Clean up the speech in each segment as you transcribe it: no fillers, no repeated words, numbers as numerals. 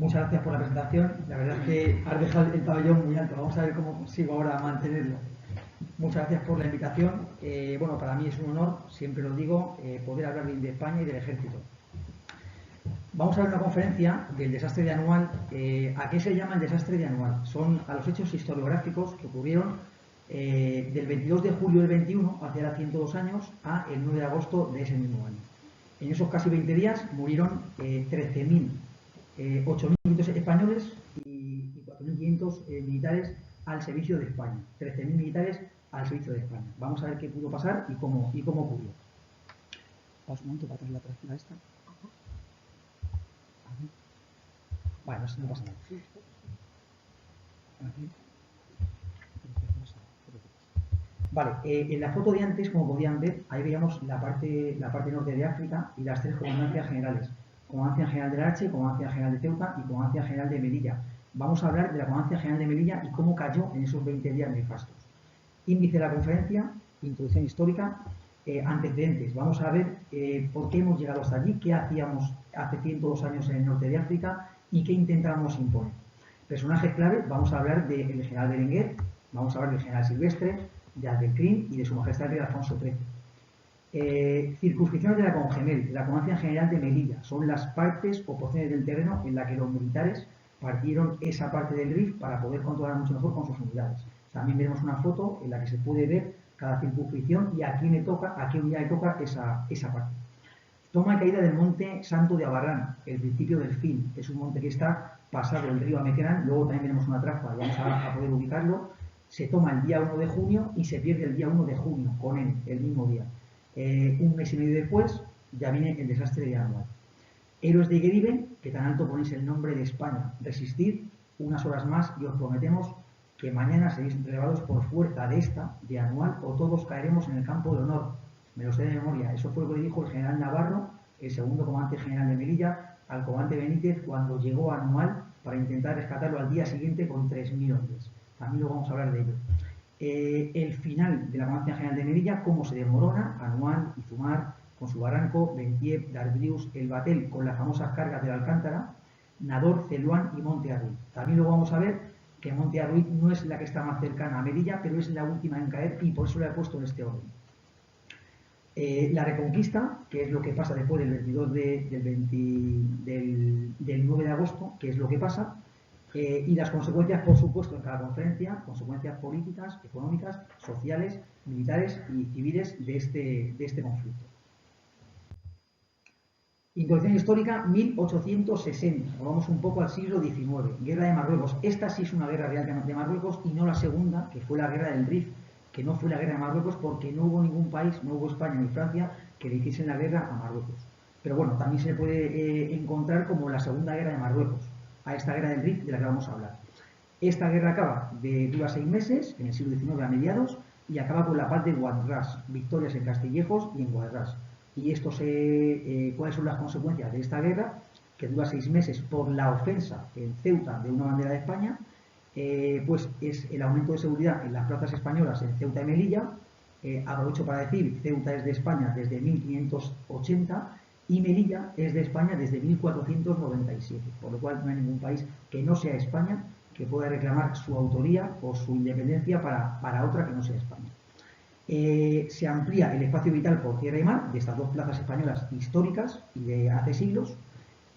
muchas gracias por la presentación. La verdad es que has dejado el pabellón muy alto. Vamos a ver cómo consigo ahora mantenerlo. Muchas gracias por la invitación. Bueno, para mí es un honor, siempre lo digo, poder hablar de España y del Ejército. Vamos a ver una conferencia del desastre de Anual. ¿A qué se llama el desastre de Anual? Son a los hechos historiográficos que ocurrieron del 22 de julio del 21, hace ahora 102 años, a el 9 de agosto de ese mismo año. En esos casi 20 días murieron 8.500 españoles y 4.500 militares al servicio de España. 13.000 militares al servicio de España. Vamos a ver qué pudo pasar y cómo ocurrió. Vamos un momento para atrás la práctica esta. Bueno, no pasa nada. Vale, en la foto de antes, como podían ver, ahí veíamos la parte norte de África y las tres comandancias generales. Comandancia General de Larache, Comandancia General de Ceuta y Comandancia General de Melilla. Vamos a hablar de la Comandancia General de Melilla y cómo cayó en esos 20 días nefastos. Índice de la conferencia, introducción histórica, antecedentes. Vamos a ver por qué hemos llegado hasta allí, qué hacíamos hace 102 años en el norte de África y qué intentábamos imponer. Personajes clave, vamos a hablar del general Berenguer, vamos a hablar del general Silvestre, de Abdelkrim y de su majestad el rey Alfonso XIII. Circunscripciones de la Congemel, la Comandancia General de Melilla, son las partes o porciones del terreno en la que los militares partieron esa parte del RIF para poder controlar mucho mejor con sus unidades. También veremos una foto en la que se puede ver cada circunscripción y a quién le toca, a qué unidad le toca esa parte. Toma y caída del monte Santo de Abarrán, el principio del fin. Es un monte que está pasado el río Amequerán, luego también veremos una trazca y vamos a poder ubicarlo. Se toma el día 1 de junio y se pierde el día 1 de junio, con él, el mismo día. Un mes y medio después ya viene el desastre de Anual. Héroes de Igueribe, que tan alto ponéis el nombre de España. Resistid unas horas más y os prometemos que mañana seréis relevados por fuerza de esta, de Anual, o todos caeremos en el campo de honor. Me lo sé de memoria. Eso fue lo que le dijo el general Navarro, el segundo comandante general de Melilla, al comandante Benítez cuando llegó a Anual para intentar rescatarlo al día siguiente con 3.000 hombres. También lo vamos a hablar de ello. El final de la Comandancia General de Melilla, cómo se desmorona, Anual, Izumar, con su barranco, Bentiep, Darbrius, El Batel, con las famosas cargas del Alcántara, Nador, Celuán y Monte Arruy. También lo vamos a ver que Monte Arruy no es la que está más cercana a Melilla, pero es la última en caer y por eso la he puesto en este orden. La Reconquista, que es lo que pasa después del 22 del 9 de agosto, que es lo que pasa, y las consecuencias, por supuesto, en cada conferencia, consecuencias políticas, económicas, sociales, militares y civiles de este conflicto. Introducción histórica 1860, vamos un poco al siglo XIX, Guerra de Marruecos. Esta sí es una guerra real de Marruecos y no la segunda, que fue la Guerra del Rif, que no fue la Guerra de Marruecos porque no hubo ningún país, no hubo España ni Francia, que le hiciesen la guerra a Marruecos. Pero bueno, también se puede encontrar como la Segunda Guerra de Marruecos, a esta Guerra del Rif de la que vamos a hablar. Esta guerra dura 6 meses, en el siglo XIX a mediados, y acaba con la paz de Guadras, victorias en Castillejos y en Guadras. Y ¿cuáles son las consecuencias de esta guerra? Que dura 6 meses por la ofensa en Ceuta de una bandera de España, pues es el aumento de seguridad en las plazas españolas en Ceuta y Melilla. Aprovecho para decir, Ceuta es de España desde 1580 y Melilla es de España desde 1497, por lo cual no hay ningún país que no sea España que pueda reclamar su autoría o su independencia para otra que no sea España. Se amplía el espacio vital por tierra y mar de estas dos plazas españolas históricas y de hace siglos,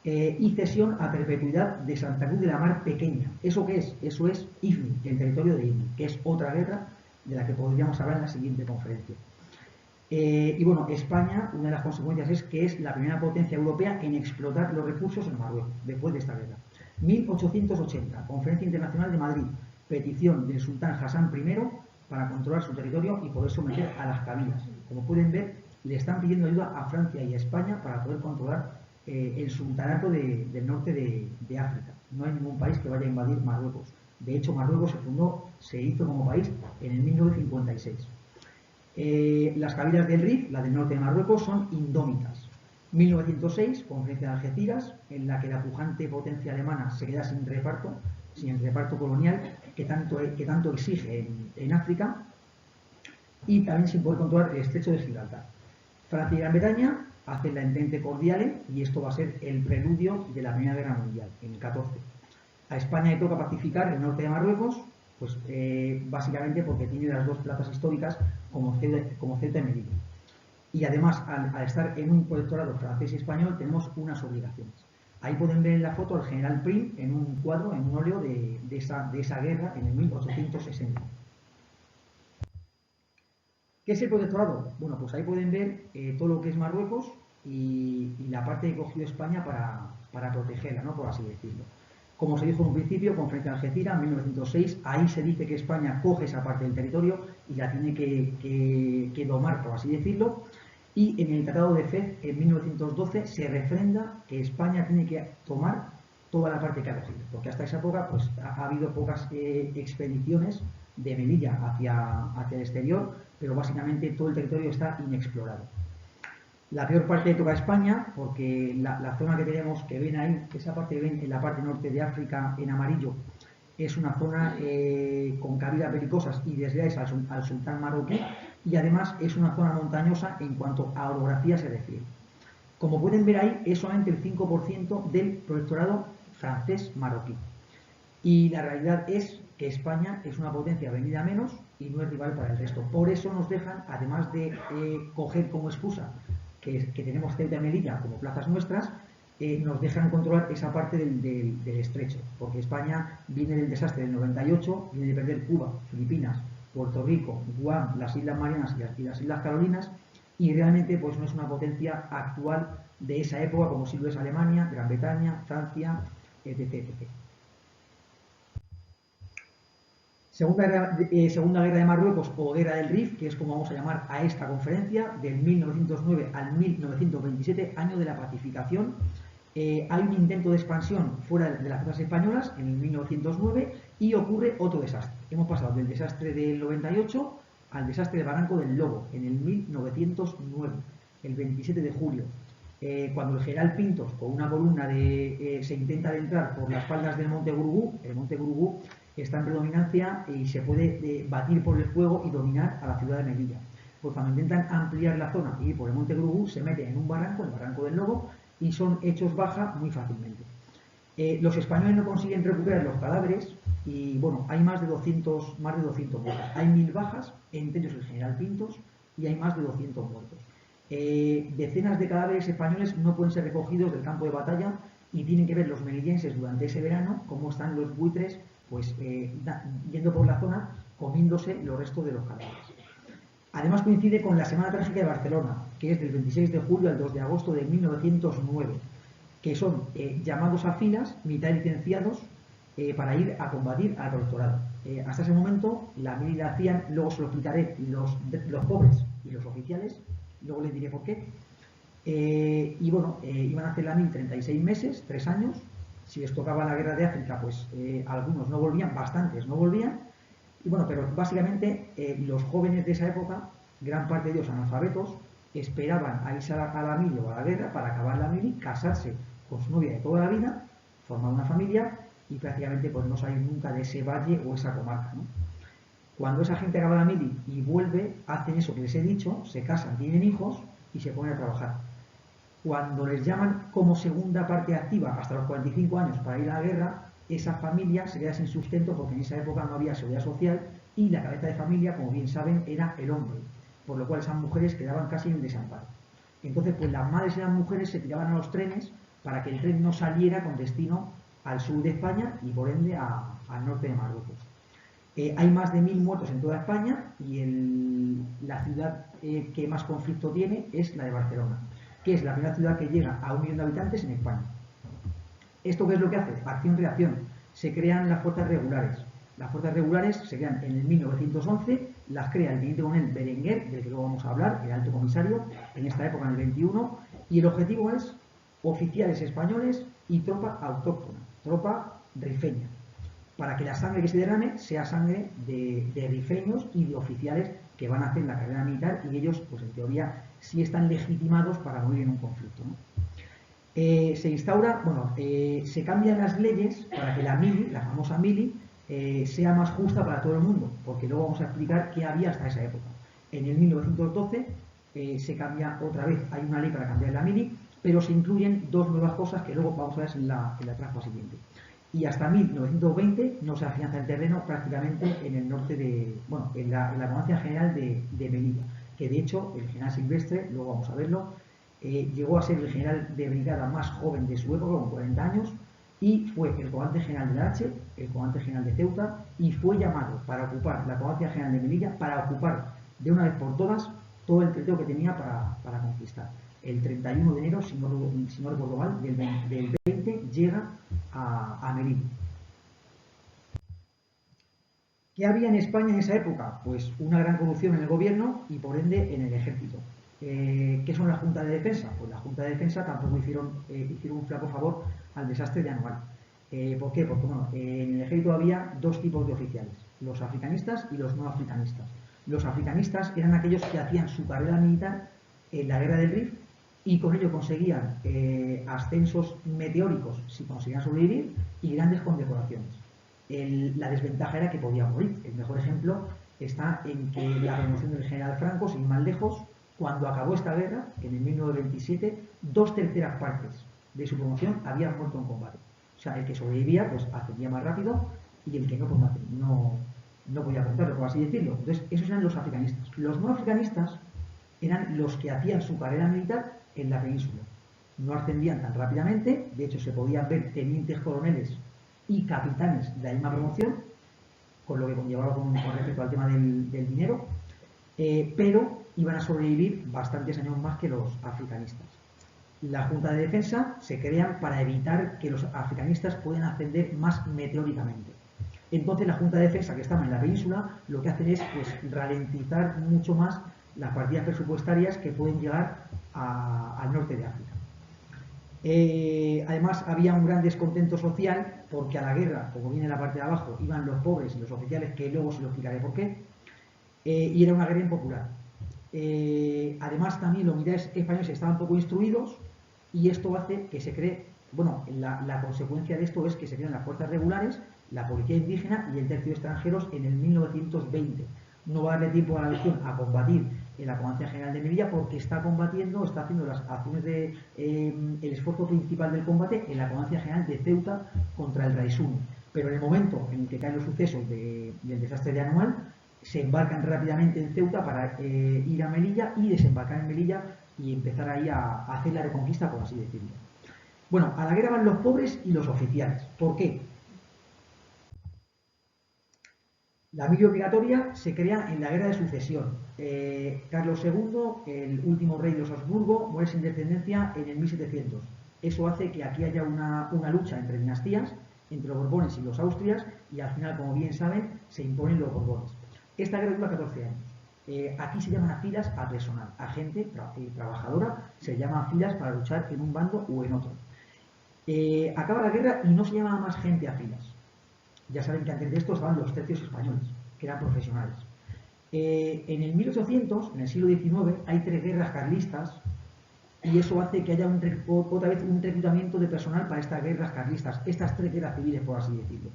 y cesión a perpetuidad de Santa Cruz de la Mar Pequeña. ¿Eso qué es? Eso es Ifni, el territorio de Ifni, que es otra guerra de la que podríamos hablar en la siguiente conferencia. Y bueno, España, una de las consecuencias es que es la primera potencia europea en explotar los recursos en Marruecos, después de esta guerra. 1880, Conferencia Internacional de Madrid, petición del sultán Hassan I para controlar su territorio y poder someter a las cabilas. Como pueden ver, le están pidiendo ayuda a Francia y a España para poder controlar el sultanato del norte de África. No hay ningún país que vaya a invadir Marruecos. De hecho, Marruecos se hizo como país en el 1956. Las cabilas del Rif, la del norte de Marruecos, son indómitas. 1906, Conferencia de Algeciras, en la que la pujante potencia alemana se queda sin el reparto colonial que tanto exige en África, y también sin poder controlar el estrecho de Gibraltar. Francia y Gran Bretaña, hacen la Entente Cordiale y esto va a ser el preludio de la Primera Guerra Mundial, en el 14. A España le toca pacificar el norte de Marruecos, pues básicamente porque tiene las dos plazas históricas como Ceuta y Melilla. Y además, al estar en un protectorado francés y español, tenemos unas obligaciones. Ahí pueden ver en la foto al general Prim en un cuadro, en un óleo de esa guerra en el 1860. ¿Qué es el protectorado? Bueno, pues ahí pueden ver todo lo que es Marruecos y la parte que cogió España para protegerla, ¿no? Por así decirlo. Como se dijo en un principio, Conferencia de Algeciras, en 1906, ahí se dice que España coge esa parte del territorio y la tiene que domar, por así decirlo. Y en el Tratado de Fez, en 1912, se refrenda que España tiene que tomar toda la parte que ha cogido, porque hasta esa época pues, ha habido pocas expediciones de Melilla hacia el exterior, pero básicamente todo el territorio está inexplorado. La peor parte toca a España, porque la zona que tenemos, que ven ahí, esa parte que ven en la parte norte de África en amarillo, es una zona con cabidas belicosas y desleales al sultán marroquí, y además es una zona montañosa en cuanto a orografía se refiere. Como pueden ver ahí, es solamente el 5% del protectorado francés-marroquí. Y la realidad es que España es una potencia venida a menos y no es rival para el resto. Por eso nos dejan, además de coger como excusa que tenemos Ceuta y Melilla como plazas nuestras, nos dejan controlar esa parte del estrecho, porque España viene del desastre del 98, viene de perder Cuba, Filipinas, Puerto Rico, Guam, las Islas Marianas y las Islas Carolinas, y realmente pues no es una potencia actual de esa época como si lo es Alemania, Gran Bretaña, Francia, etc. Segunda guerra de Marruecos o Guerra del Rif, que es como vamos a llamar a esta conferencia, del 1909 al 1927, año de la pacificación. Hay un intento de expansión fuera de las fuerzas españolas en el 1909 y ocurre otro desastre. Hemos pasado del desastre del 98 al desastre de Barranco del Lobo en el 1909, el 27 de julio. Cuando el general Pintos, con una columna se intenta adentrar por las faldas del Monte Gurugú, el Monte Gurugú está en predominancia y se puede batir por el fuego y dominar a la ciudad de Melilla. Pues cuando intentan ampliar la zona y ir por el Monte Gurugú, se meten en un barranco, el Barranco del Lobo, y son hechos baja muy fácilmente. Los españoles no consiguen recuperar los cadáveres y bueno, hay más de 200 muertos. Hay 1000 bajas, entre ellos el general Pintos, y hay más de 200 muertos. Decenas de cadáveres españoles no pueden ser recogidos del campo de batalla y tienen que ver los melillenses durante ese verano cómo están los buitres pues yendo por la zona comiéndose los restos de los cadáveres. Además coincide con la Semana Trágica de Barcelona, que es del 26 de julio al 2 de agosto de 1909, que son llamados a filas militares licenciados para ir a combatir al protectorado. Hasta ese momento la mili la hacían, luego se lo explicaré, los pobres y los oficiales, luego les diré por qué. Y bueno, iban a hacer la mili 36 meses, 3 años. Si les tocaba la guerra de África, pues algunos no volvían, bastantes no volvían. Y bueno, pero básicamente los jóvenes de esa época, gran parte de ellos analfabetos, esperaban a irse a la mili o a la guerra para acabar la mili, casarse con su novia de toda la vida, formar una familia y prácticamente pues no salir nunca de ese valle o esa comarca, ¿no? Cuando esa gente acaba la mili y vuelve, hacen eso que les he dicho, se casan, tienen hijos y se ponen a trabajar. Cuando les llaman como segunda parte activa hasta los 45 años para ir a la guerra, esa familia se queda sin sustento porque en esa época no había seguridad social y la cabeza de familia, como bien saben, era el hombre, por lo cual esas mujeres quedaban casi en desamparo. Entonces, pues las madres y las mujeres se tiraban a los trenes para que el tren no saliera con destino al sur de España y por ende al norte de Marruecos. Hay más de 1000 muertos en toda España y la ciudad que más conflicto tiene es la de Barcelona, que es la primera ciudad que llega a 1 millón de habitantes en España. ¿Esto qué es lo que hace? Acción-reacción. Se crean las fuerzas regulares. Las fuerzas regulares se crean en el 1911, las crea el teniente coronel Berenguer, del que luego vamos a hablar, el alto comisario, en esta época, en el 21, y el objetivo es oficiales españoles y tropa autóctona, tropa rifeña, para que la sangre que se derrame sea sangre de rifeños y de oficiales que van a hacer la carrera militar y ellos, pues en teoría, sí están legitimados para morir en un conflicto, ¿no? Se instaura, bueno, se cambian las leyes para que la mili, la famosa mili, sea más justa para todo el mundo, porque luego vamos a explicar qué había hasta esa época. En el 1912 se cambia otra vez, hay una ley para cambiar la mili, pero se incluyen dos nuevas cosas que luego vamos a ver en la trampa siguiente. Y hasta 1920 no se afianza el terreno prácticamente en el norte de, bueno, en la Comandancia General de Melilla, que de hecho el general Silvestre, luego vamos a verlo, llegó a ser el general de brigada más joven de su época, con 40 años, y fue el comandante general de la H, el comandante general de Ceuta, y fue llamado para ocupar la Comandancia General de Melilla, para ocupar de una vez por todas todo el territorio que tenía para conquistar. El 31 de enero, si no recuerdo mal, del 20 llega a Melilla. ¿Qué había en España en esa época? Pues una gran corrupción en el gobierno y por ende en el ejército. ¿Qué son las juntas de defensa? Pues la Junta de Defensa tampoco hicieron un flaco favor al desastre de Anual. ¿Por qué? Porque bueno, en el ejército había dos tipos de oficiales, los africanistas y los no africanistas. Los africanistas eran aquellos que hacían su carrera militar en la guerra del Rif y con ello conseguían ascensos meteóricos si conseguían sobrevivir y grandes condecoraciones. La desventaja era que podían morir. El mejor ejemplo está en que la promoción del general Franco, sin ir más lejos, cuando acabó esta guerra, en el 1927, 2/3 partes de su promoción habían muerto en combate. O sea, el que sobrevivía pues ascendía más rápido y el que no, pues no podía contarlo, por así decirlo. Entonces, esos eran los africanistas. Los no africanistas eran los que hacían su carrera militar en la península. No ascendían tan rápidamente, de hecho se podían ver tenientes coroneles y capitanes de la misma promoción, con lo que conllevaba con respecto al tema del dinero, pero iban a sobrevivir bastantes años más que los africanistas. La Junta de Defensa se crea para evitar que los africanistas puedan ascender más meteóricamente. Entonces la Junta de Defensa, que estaba en la península, lo que hacen es pues, ralentizar mucho más las partidas presupuestarias que pueden llegar al norte de África. Además había un gran descontento social porque a la guerra, como viene en la parte de abajo, iban los pobres y los oficiales, que luego se lo explicaré por qué, y era una guerra impopular. Además también los militares españoles estaban poco instruidos y esto hace que se cree, bueno, la consecuencia de esto es que se crean las fuerzas regulares, la policía indígena y el tercio de extranjeros en el 1920. No va a darle tiempo a la legión a combatir en la Comandancia General de Melilla porque está haciendo las acciones el esfuerzo principal del combate en la Comandancia General de Ceuta contra el Raisún. Pero en el momento en el que caen los sucesos del desastre de Anual, se embarcan rápidamente en Ceuta para ir a Melilla y desembarcar en Melilla y empezar ahí a hacer la reconquista, por así decirlo. Bueno, a la guerra van los pobres y los oficiales. ¿Por qué? La mili obligatoria se crea en la guerra de sucesión. Carlos II, el último rey de los Habsburgo, muere sin descendencia en el 1700. Eso hace que aquí haya una lucha entre dinastías, entre los Borbones y los Austrias, y al final, como bien saben, se imponen los Borbones. Esta guerra dura 14 años. Aquí se llaman a filas a personal, a gente trabajadora, se llama a filas para luchar en un bando o en otro. Acaba la guerra y no se llama más gente a filas. Ya saben que antes de esto estaban los tercios españoles, que eran profesionales. En el 1800, en el siglo XIX, hay 3 guerras carlistas y eso hace que haya otra vez un reclutamiento de personal para estas guerras carlistas, estas 3 guerras civiles, por así decirlo.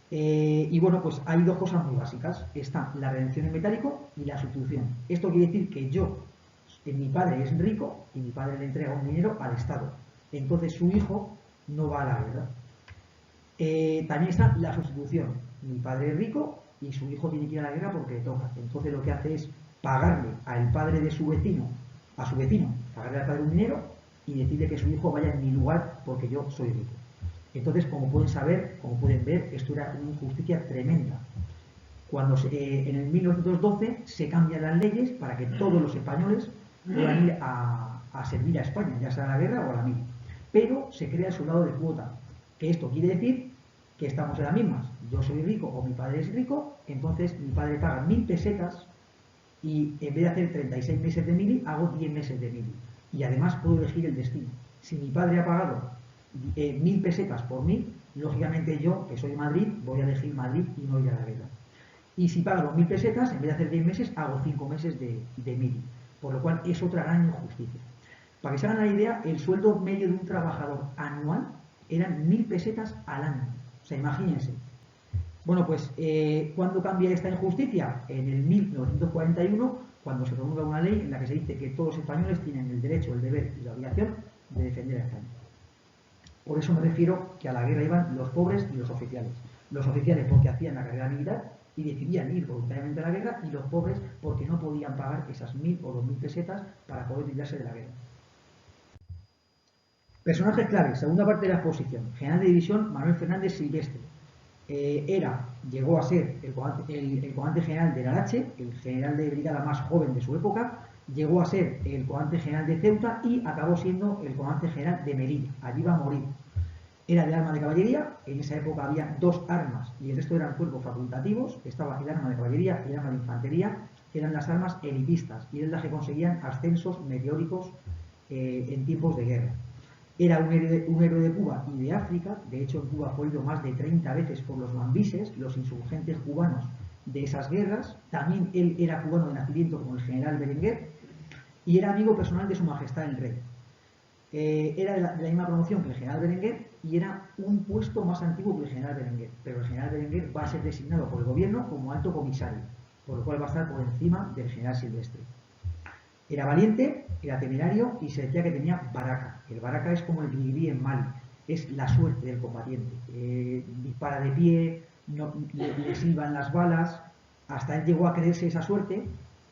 Y bueno, pues hay 2 cosas muy básicas. Está la redención en metálico y la sustitución. Esto quiere decir que mi padre es rico y mi padre le entrega un dinero al Estado. Entonces su hijo no va a la guerra. También está la sustitución. Mi padre es rico y su hijo tiene que ir a la guerra porque le toca. Entonces lo que hace es pagarle al padre de su vecino, pagarle al padre un dinero y decirle que su hijo vaya en mi lugar porque yo soy rico. Entonces, como pueden ver, esto era una injusticia tremenda. Cuando en el 1912 se cambian las leyes para que todos los españoles puedan ir a servir a España, ya sea a la guerra o a la mili. Pero se crea el soldado de cuota, que esto quiere decir que estamos en las mismas. Yo soy rico o mi padre es rico, entonces mi padre paga 1000 pesetas y en vez de hacer 36 meses de mili, hago 10 meses de mili. Y además puedo elegir el destino. Si mi padre ha pagado 1000 pesetas por mí, lógicamente yo, que soy de Madrid, voy a elegir Madrid y no ir a la guerra. Y si pago 1000 pesetas, en vez de hacer 10 meses, hago 5 meses de mili. Por lo cual es otra gran injusticia. Para que se hagan la idea, el sueldo medio de un trabajador anual eran 1000 pesetas al año. O sea, imagínense. Bueno, pues, ¿cuándo cambia esta injusticia? En el 1941, cuando se promulga una ley en la que se dice que todos los españoles tienen el derecho, el deber y la obligación de defender a España. Por eso me refiero que a la guerra iban los pobres y los oficiales. Los oficiales porque hacían la carrera militar y decidían ir voluntariamente a la guerra, y los pobres porque no podían pagar esas 1.000 o 2.000 pesetas para poder librarse de la guerra. Personajes claves, segunda parte de la exposición. General de división Manuel Fernández Silvestre. Llegó a ser el comandante general del Arache, el general de brigada más joven de su época. Llegó a ser el comandante general de Ceuta y acabó siendo el comandante general de Melilla. Allí va a morir. Era de arma de caballería. En esa época había 2 armas y el resto eran cuerpos facultativos. Estaba el arma de caballería y el arma de infantería. Eran las armas elitistas y eran las que conseguían ascensos meteóricos en tiempos de guerra. Era un héroe de Cuba y de África. De hecho, en Cuba fue herido más de 30 veces por los mambises, los insurgentes cubanos de esas guerras. También él era cubano de nacimiento, como el general Berenguer, y era amigo personal de Su Majestad el Rey. Era de la misma promoción que el general Berenguer y era un puesto más antiguo que el general Berenguer. Pero el general Berenguer va a ser designado por el gobierno como alto comisario, por lo cual va a estar por encima del general Silvestre. Era valiente, era temerario y se decía que tenía baraca. El baraca es como el guiri en Mali, es la suerte del combatiente. Dispara de pie, le silban las balas. Hasta él llegó a creerse esa suerte.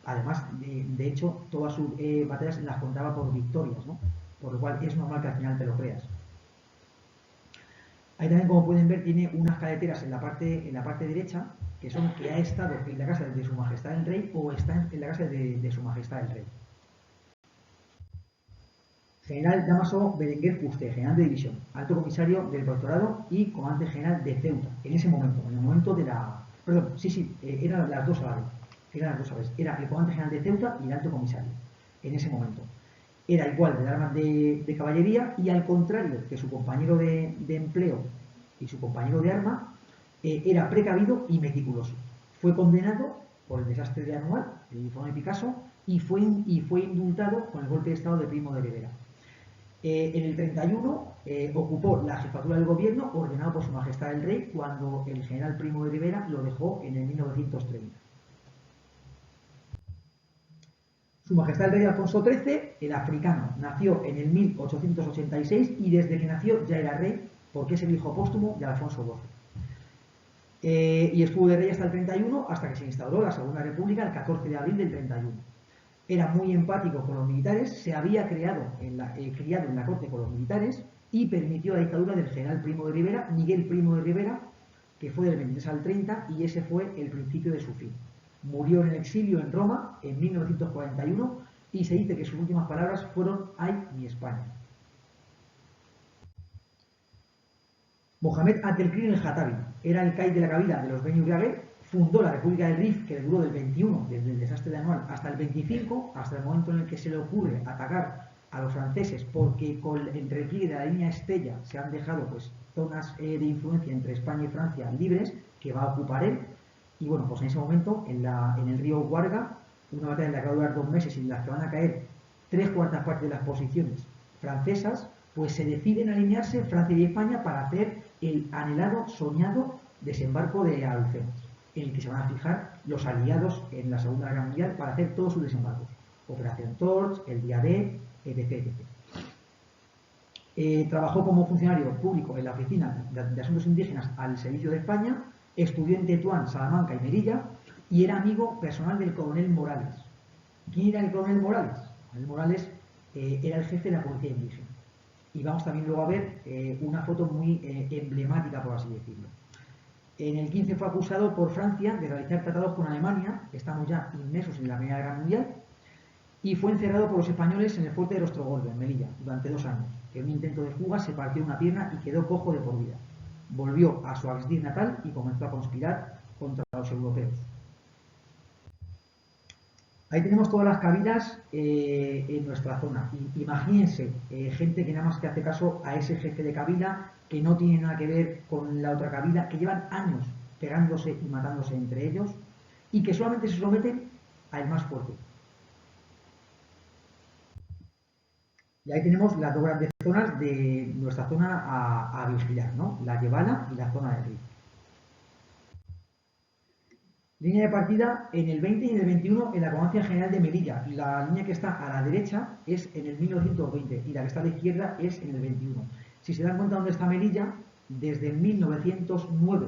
Además, de hecho, todas sus batallas las contaba por victorias, ¿no? Por lo cual es normal que al final te lo creas. Ahí también, como pueden ver, tiene unas caleteras en la parte derecha, que son que ha estado en la casa de Su Majestad el Rey o está en la casa de Su Majestad el Rey. General Dámaso Berenguer Fuste, general de división, alto comisario del Protectorado y comandante general de Ceuta. En ese momento, en el momento de la... Perdón, eran las dos a la vez. Era el comandante general de Ceuta y el alto comisario. En ese momento. Era igual de armas de caballería y, al contrario que su compañero de empleo y su compañero de arma, era precavido y meticuloso. Fue condenado por el desastre de Anual, el informe de Picasso, y fue indultado con el golpe de estado de Primo de Rivera. En el 31 ocupó la jefatura del gobierno ordenado por Su Majestad el Rey, cuando el general Primo de Rivera lo dejó en el 1930. Su Majestad el Rey Alfonso XIII, el africano, nació en el 1886 y desde que nació ya era rey porque es el hijo póstumo de Alfonso XII. Y estuvo de rey hasta el 31, hasta que se instauró la Segunda República el 14 de abril del 31. Era muy empático con los militares, se había criado en la corte con los militares y permitió la dictadura del general Primo de Rivera, Miguel Primo de Rivera, que fue del 23 al 30, y ese fue el principio de su fin. Murió en el exilio en Roma en 1941 y se dice que sus últimas palabras fueron «Ay, mi España». Mohamed Abdelkrim el-Hatabi era el caid de la cabila de los Beni Uriague, fundó la República del Rif, que duró del 21, desde el desastre de Anual, hasta el 25, hasta el momento en el que se le ocurre atacar a los franceses, porque con el repliegue de la línea Estella se han dejado pues zonas de influencia entre España y Francia libres, que va a ocupar él. Y bueno, pues en ese momento, en el río Guarga, una batalla en la que va a durar 2 meses y en la que van a caer 3/4 partes de las posiciones francesas, pues se deciden alinearse Francia y España para hacer el anhelado, soñado desembarco de Alhucemas, en el que se van a fijar los aliados en la Segunda Guerra Mundial para hacer todos sus desembarcos. Operación Torch, el día D, etc. Trabajó como funcionario público en la Oficina de Asuntos Indígenas al servicio de España, estudió en Tetuán, Salamanca y Melilla y era amigo personal del coronel Morales. ¿Quién era el coronel Morales? El coronel Morales era el jefe de la policía indígena. Y vamos también luego a ver una foto muy emblemática, por así decirlo. En el 15 fue acusado por Francia de realizar tratados con Alemania, estamos ya inmersos en la Primera Guerra Mundial, y fue encerrado por los españoles en el fuerte de Ostrogoldo, en Melilla, durante 2 años. En un intento de fuga se partió una pierna y quedó cojo de por vida. Volvió a su Axdir natal y comenzó a conspirar contra los europeos. Ahí tenemos todas las cabilas en nuestra zona. Imagínense, gente que nada más que hace caso a ese jefe de cabila, que no tiene nada que ver con la otra cabila, que llevan años pegándose y matándose entre ellos, y que solamente se someten al más fuerte. Y ahí tenemos las 2 grandes zonas de nuestra zona a vigilar, ¿no? La Yebala y la zona del Rif. Línea de partida en el 20 y en el 21 en la Comandancia General de Melilla. La línea que está a la derecha es en el 1920 y la que está a la izquierda es en el 21. Si se dan cuenta dónde está Melilla, desde el 1909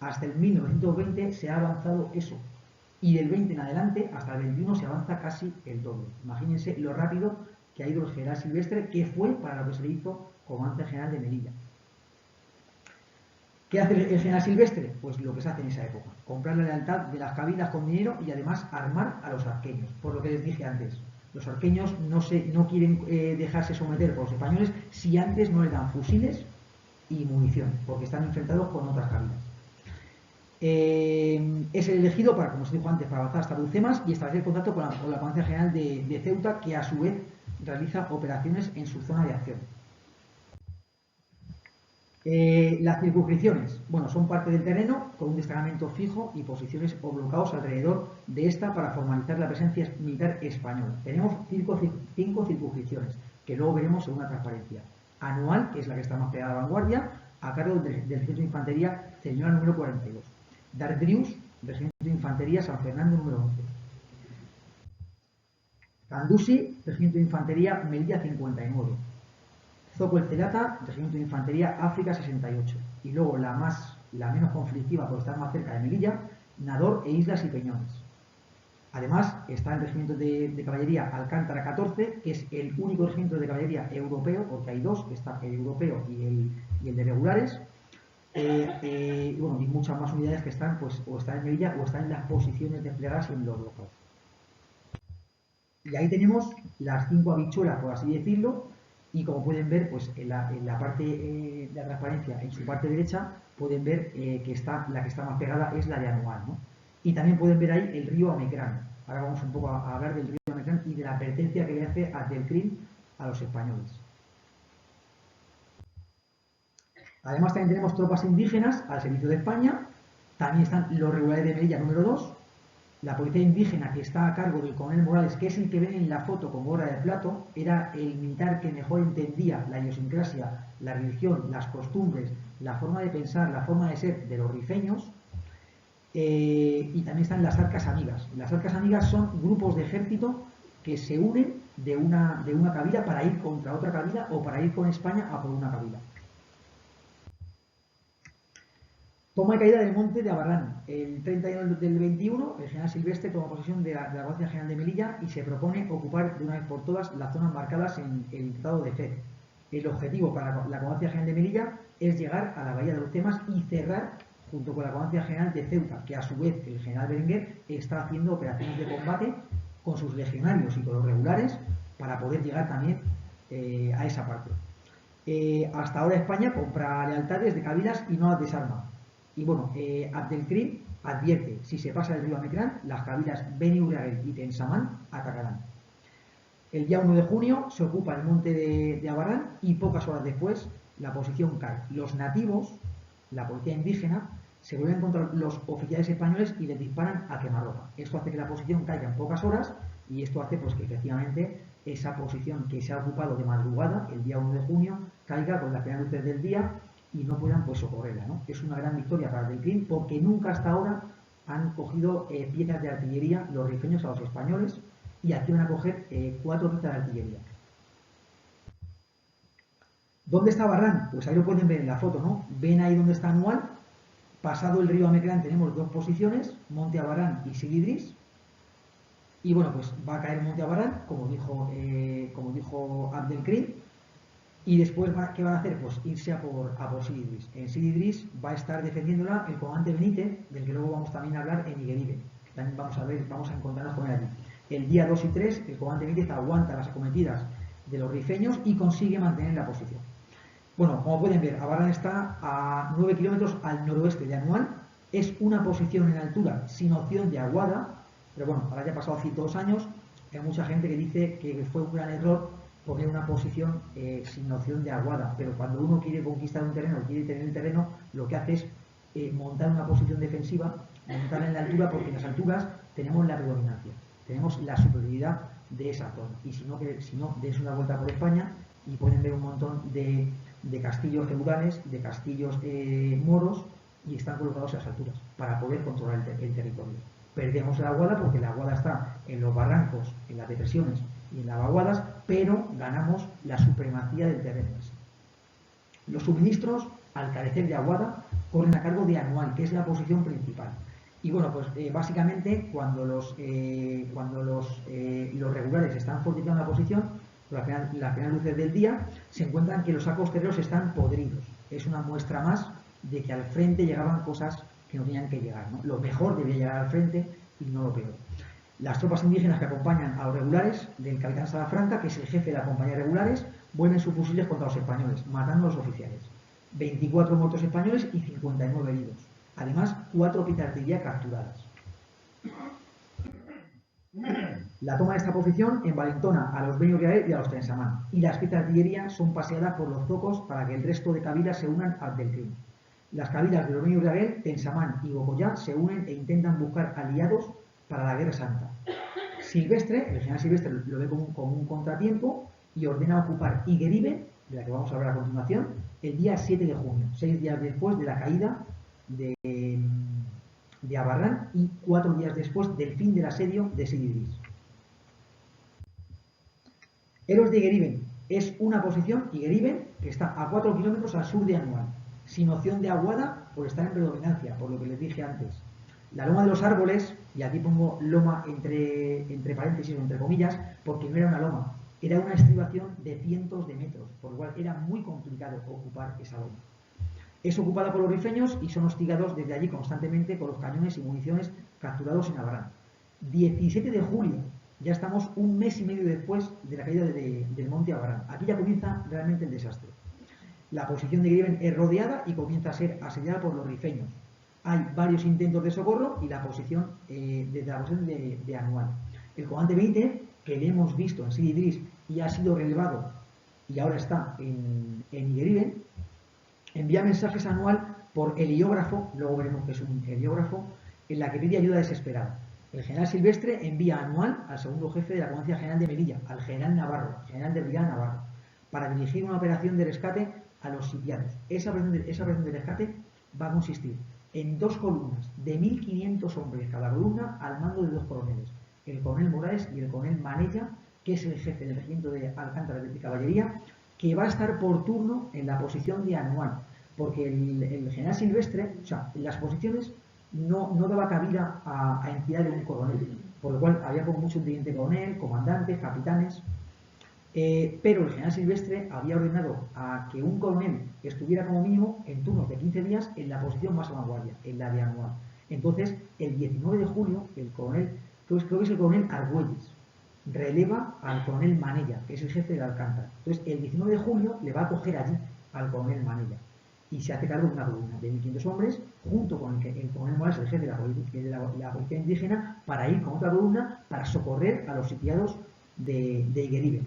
hasta el 1920 se ha avanzado eso. Y del 20 en adelante hasta el 21 se avanza casi el doble. Imagínense lo rápido que ha ido el general Silvestre, que fue para lo que se le hizo Comandante General de Melilla. ¿Qué hace el general Silvestre? Pues lo que se hace en esa época, comprar la lealtad de las cabilas con dinero y además armar a los arqueños, por lo que les dije antes. Los arqueños no quieren dejarse someter por los españoles si antes no le dan fusiles y munición, porque están enfrentados con otras cabilas. Es el elegido para, como se dijo antes, para avanzar hasta Lucemas y establecer contacto con la Comandancia General de Ceuta, que a su vez realiza operaciones en su zona de acción. Las circunscripciones, bueno, son parte del terreno con un destacamento fijo y posiciones o bloqueados alrededor de esta para formalizar la presencia militar española. Tenemos cinco circunscripciones, que luego veremos en una transparencia. Anual, que es la que está más pegada a la vanguardia, a cargo del Regimiento de Infantería Cerignola número 42. Dartrius, Regimiento de Infantería San Fernando número 11. Candusi, Regimiento de Infantería Melilla 59. Zoco el Celata, Regimiento de Infantería África 68. Y luego la menos conflictiva por estar más cerca de Melilla, Nador e Islas y Peñones. Además está el Regimiento de Caballería Alcántara 14, que es el único regimiento de caballería europeo, porque hay dos, está el europeo y el de regulares. Bueno, y muchas más unidades que están, pues, o están en Melilla o están en las posiciones desplegadas en los locales. Y ahí tenemos las 5 habichuelas, por así decirlo, y como pueden ver, pues en la parte de la transparencia, en su parte derecha, pueden ver que la que está más pegada es la de Anual, ¿no? Y también pueden ver ahí el río Amecrán. Ahora vamos un poco a hablar del río Amecrán y de la advertencia que le hace Abdelkrim a los españoles. Además también tenemos tropas indígenas al servicio de España, también están los regulares de Melilla número 2, la policía indígena que está a cargo del coronel Morales, que es el que ven en la foto con gorra de plato, era el militar que mejor entendía la idiosincrasia, la religión, las costumbres, la forma de pensar, la forma de ser de los rifeños, y también están las arcas amigas. Las arcas amigas son grupos de ejército que se unen de una cabila para ir contra otra cabila o para ir con España a por una cabila. Toma y caída del monte de Abarrán. El 31 del 21, el general Silvestre toma posesión de la Guardia General de Melilla y se propone ocupar de una vez por todas las zonas marcadas en el Tratado de Fez. El objetivo para la Guardia General de Melilla es llegar a la Bahía de los Temas y cerrar junto con la Guardia General de Ceuta, que a su vez el general Berenguer está haciendo operaciones de combate con sus legionarios y con los regulares para poder llegar también a esa parte. Hasta ahora España compra lealtades de cabilas y no las desarma. Y bueno, Abdelkrim advierte, si se pasa el río Amecrán, las cabilas Beni Uragel y Tensamán atacarán. El día 1 de junio se ocupa el monte de Abarrán y pocas horas después la posición cae. Los nativos, la policía indígena, se vuelven contra los oficiales españoles y les disparan a quemarropa. Esto hace que la posición caiga en pocas horas y esto hace pues que efectivamente esa posición que se ha ocupado de madrugada, el día 1 de junio, caiga con las primeras luces del día y no puedan pues socorrerla, ¿no? Es una gran victoria para Abdelkrim porque nunca hasta ahora han cogido piezas de artillería los rifeños a los españoles y aquí van a coger 4 piezas de artillería. ¿Dónde está Abarrán? Pues ahí lo pueden ver en la foto, ¿no? Ven ahí donde está Anual. Pasado el río Amecrán tenemos 2 posiciones, Monte Abarrán y Sigidris. Y bueno, pues va a caer Monte Abarrán, como dijo Abdelkrim. Y después, ¿qué van a hacer? Pues irse a por Sigidris. En Sigidris va a estar defendiéndola el comandante Benítez, del que luego vamos también a hablar en Igueribe. También vamos a encontrarnos con él allí. El día 2 y 3, el comandante Benítez aguanta las acometidas de los rifeños y consigue mantener la posición. Bueno, como pueden ver, Abarrán está a 9 kilómetros al noroeste de Anual. Es una posición en altura sin opción de aguada, pero bueno, ahora ya ha pasado 102 años. Hay mucha gente que dice que fue un gran error poner una posición sin opción de aguada, pero cuando uno quiere conquistar un terreno, quiere tener el terreno, lo que hace es montar una posición defensiva, montarla en la altura, porque en las alturas tenemos la predominancia, tenemos la superioridad de esa zona. Y si no, des una vuelta por España y pueden ver un montón de castillos feudales, de castillos moros, y están colocados a las alturas para poder controlar el territorio. Perdemos la aguada porque la aguada está en los barrancos, en las depresiones y en las vaguadas, pero ganamos la supremacía del terreno. Los suministros, al carecer de aguada, corren a cargo de Anual, que es la posición principal. Y bueno, pues básicamente cuando los regulares están fortificando la posición, las primeras luces del día, se encuentran que los sacos terreros están podridos. Es una muestra más de que al frente llegaban cosas que no tenían que llegar, ¿no? Lo mejor debía llegar al frente y no lo peor. Las tropas indígenas que acompañan a los regulares del capitán Salafranca, que es el jefe de la compañía de regulares, vuelven sus fusiles contra los españoles, matando a los oficiales. 24 muertos españoles y 59 heridos. Además, 4 piezas de artillería capturadas. La toma de esta posición envalentona a los Beños Reales y a los Tensamán, y las piezas de artillería son paseadas por los zocos para que el resto de cabilas se unan al del crimen. Las cabilas de los Beños Reales, Tensamán y Bocoyá se unen e intentan buscar aliados para la Guerra Santa. Silvestre, el general Silvestre, lo ve como un contratiempo y ordena ocupar Igueribe, de la que vamos a hablar a continuación, el día 7 de junio, 6 días después de la caída de Abarrán y 4 días después del fin del asedio de Sidi Ifni. Héroes de Igueribe es una posición, Igueribe, que está a 4 kilómetros al sur de Anual, sin opción de aguada por estar en predominancia, por lo que les dije antes. La loma de los árboles, y aquí pongo loma entre paréntesis o entre comillas, porque no era una loma, era una estribación de cientos de metros, por lo cual era muy complicado ocupar esa loma. Es ocupada por los rifeños y son hostigados desde allí constantemente con los cañones y municiones capturados en Abarrán. 17 de julio, ya estamos un mes y medio después de la caída del monte Abarrán. Aquí ya comienza realmente el desastre. La posición de Igueribe es rodeada y comienza a ser asediada por los rifeños. Hay varios intentos de socorro y la posición desde la posición de Anual. El comandante Benítez, que le hemos visto en Sidi Ifni y ha sido relevado y ahora está en Igueribe, envía mensajes a Anual por heliógrafo, luego veremos que es un heliógrafo, en la que pide ayuda desesperada. El general Silvestre envía a Anual al segundo jefe de la Comandancia General de Melilla, al general Navarro, general de brigada Navarro, para dirigir una operación de rescate a los sitiados. Esa operación de rescate va a consistir en 2 columnas de 1.500 hombres cada columna al mando de 2 coroneles, el coronel Morales y el coronel Manella, que es el jefe del regimiento de Alcántara de Caballería, que va a estar por turno en la posición de Anual, porque el general Silvestre, o sea, en las posiciones no daba cabida a entidad de un coronel, por lo cual había como mucho un teniente coronel, comandantes, capitanes, pero el general Silvestre había ordenado a que un coronel estuviera como mínimo en turnos de 15 días en la posición más a vanguardia, en la de Anual. Entonces, el 19 de julio, el coronel, creo que es el coronel Argüelles, releva al coronel Manella, que es el jefe de la Alcántara. Entonces, el 19 de julio le va a coger allí al coronel Manella y se hace cargo de una columna de 1.500 hombres, junto con el coronel Morales, el jefe de la policía indígena, para ir con otra columna para socorrer a los sitiados de Igueribe.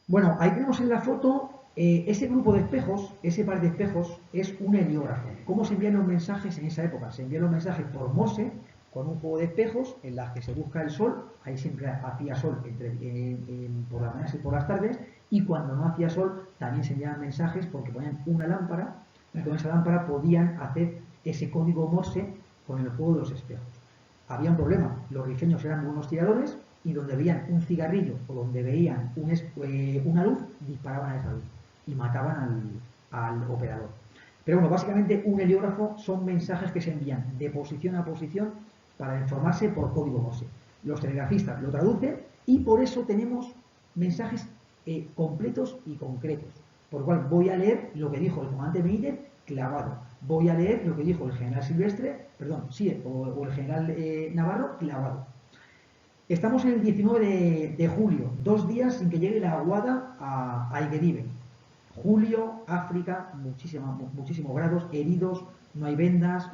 Bueno, ahí tenemos en la foto ese grupo de espejos, ese par de espejos, es un heliógrafo. ¿Cómo se envían los mensajes en esa época? Se envían los mensajes por Morse, con un juego de espejos en las que se busca el sol, ahí siempre hacía sol por las mañanas y por las tardes, y cuando no hacía sol también se enviaban mensajes porque ponían una lámpara y con esa lámpara podían hacer ese código Morse con el juego de los espejos. Había un problema, los rifeños eran buenos tiradores y donde veían un cigarrillo o donde veían una luz, disparaban a esa luz y mataban al operador. Pero bueno, básicamente un heliógrafo son mensajes que se envían de posición a posición para informarse por código Morse. Los telegrafistas lo traducen y por eso tenemos mensajes completos y concretos. Por lo cual voy a leer lo que dijo el comandante Benítez clavado. Voy a leer lo que dijo el general Silvestre, o el general Navarro clavado. Estamos en el 19 de julio, 2 días sin que llegue la aguada a Igueribe. Julio, África, muchísimos grados, heridos, no hay vendas,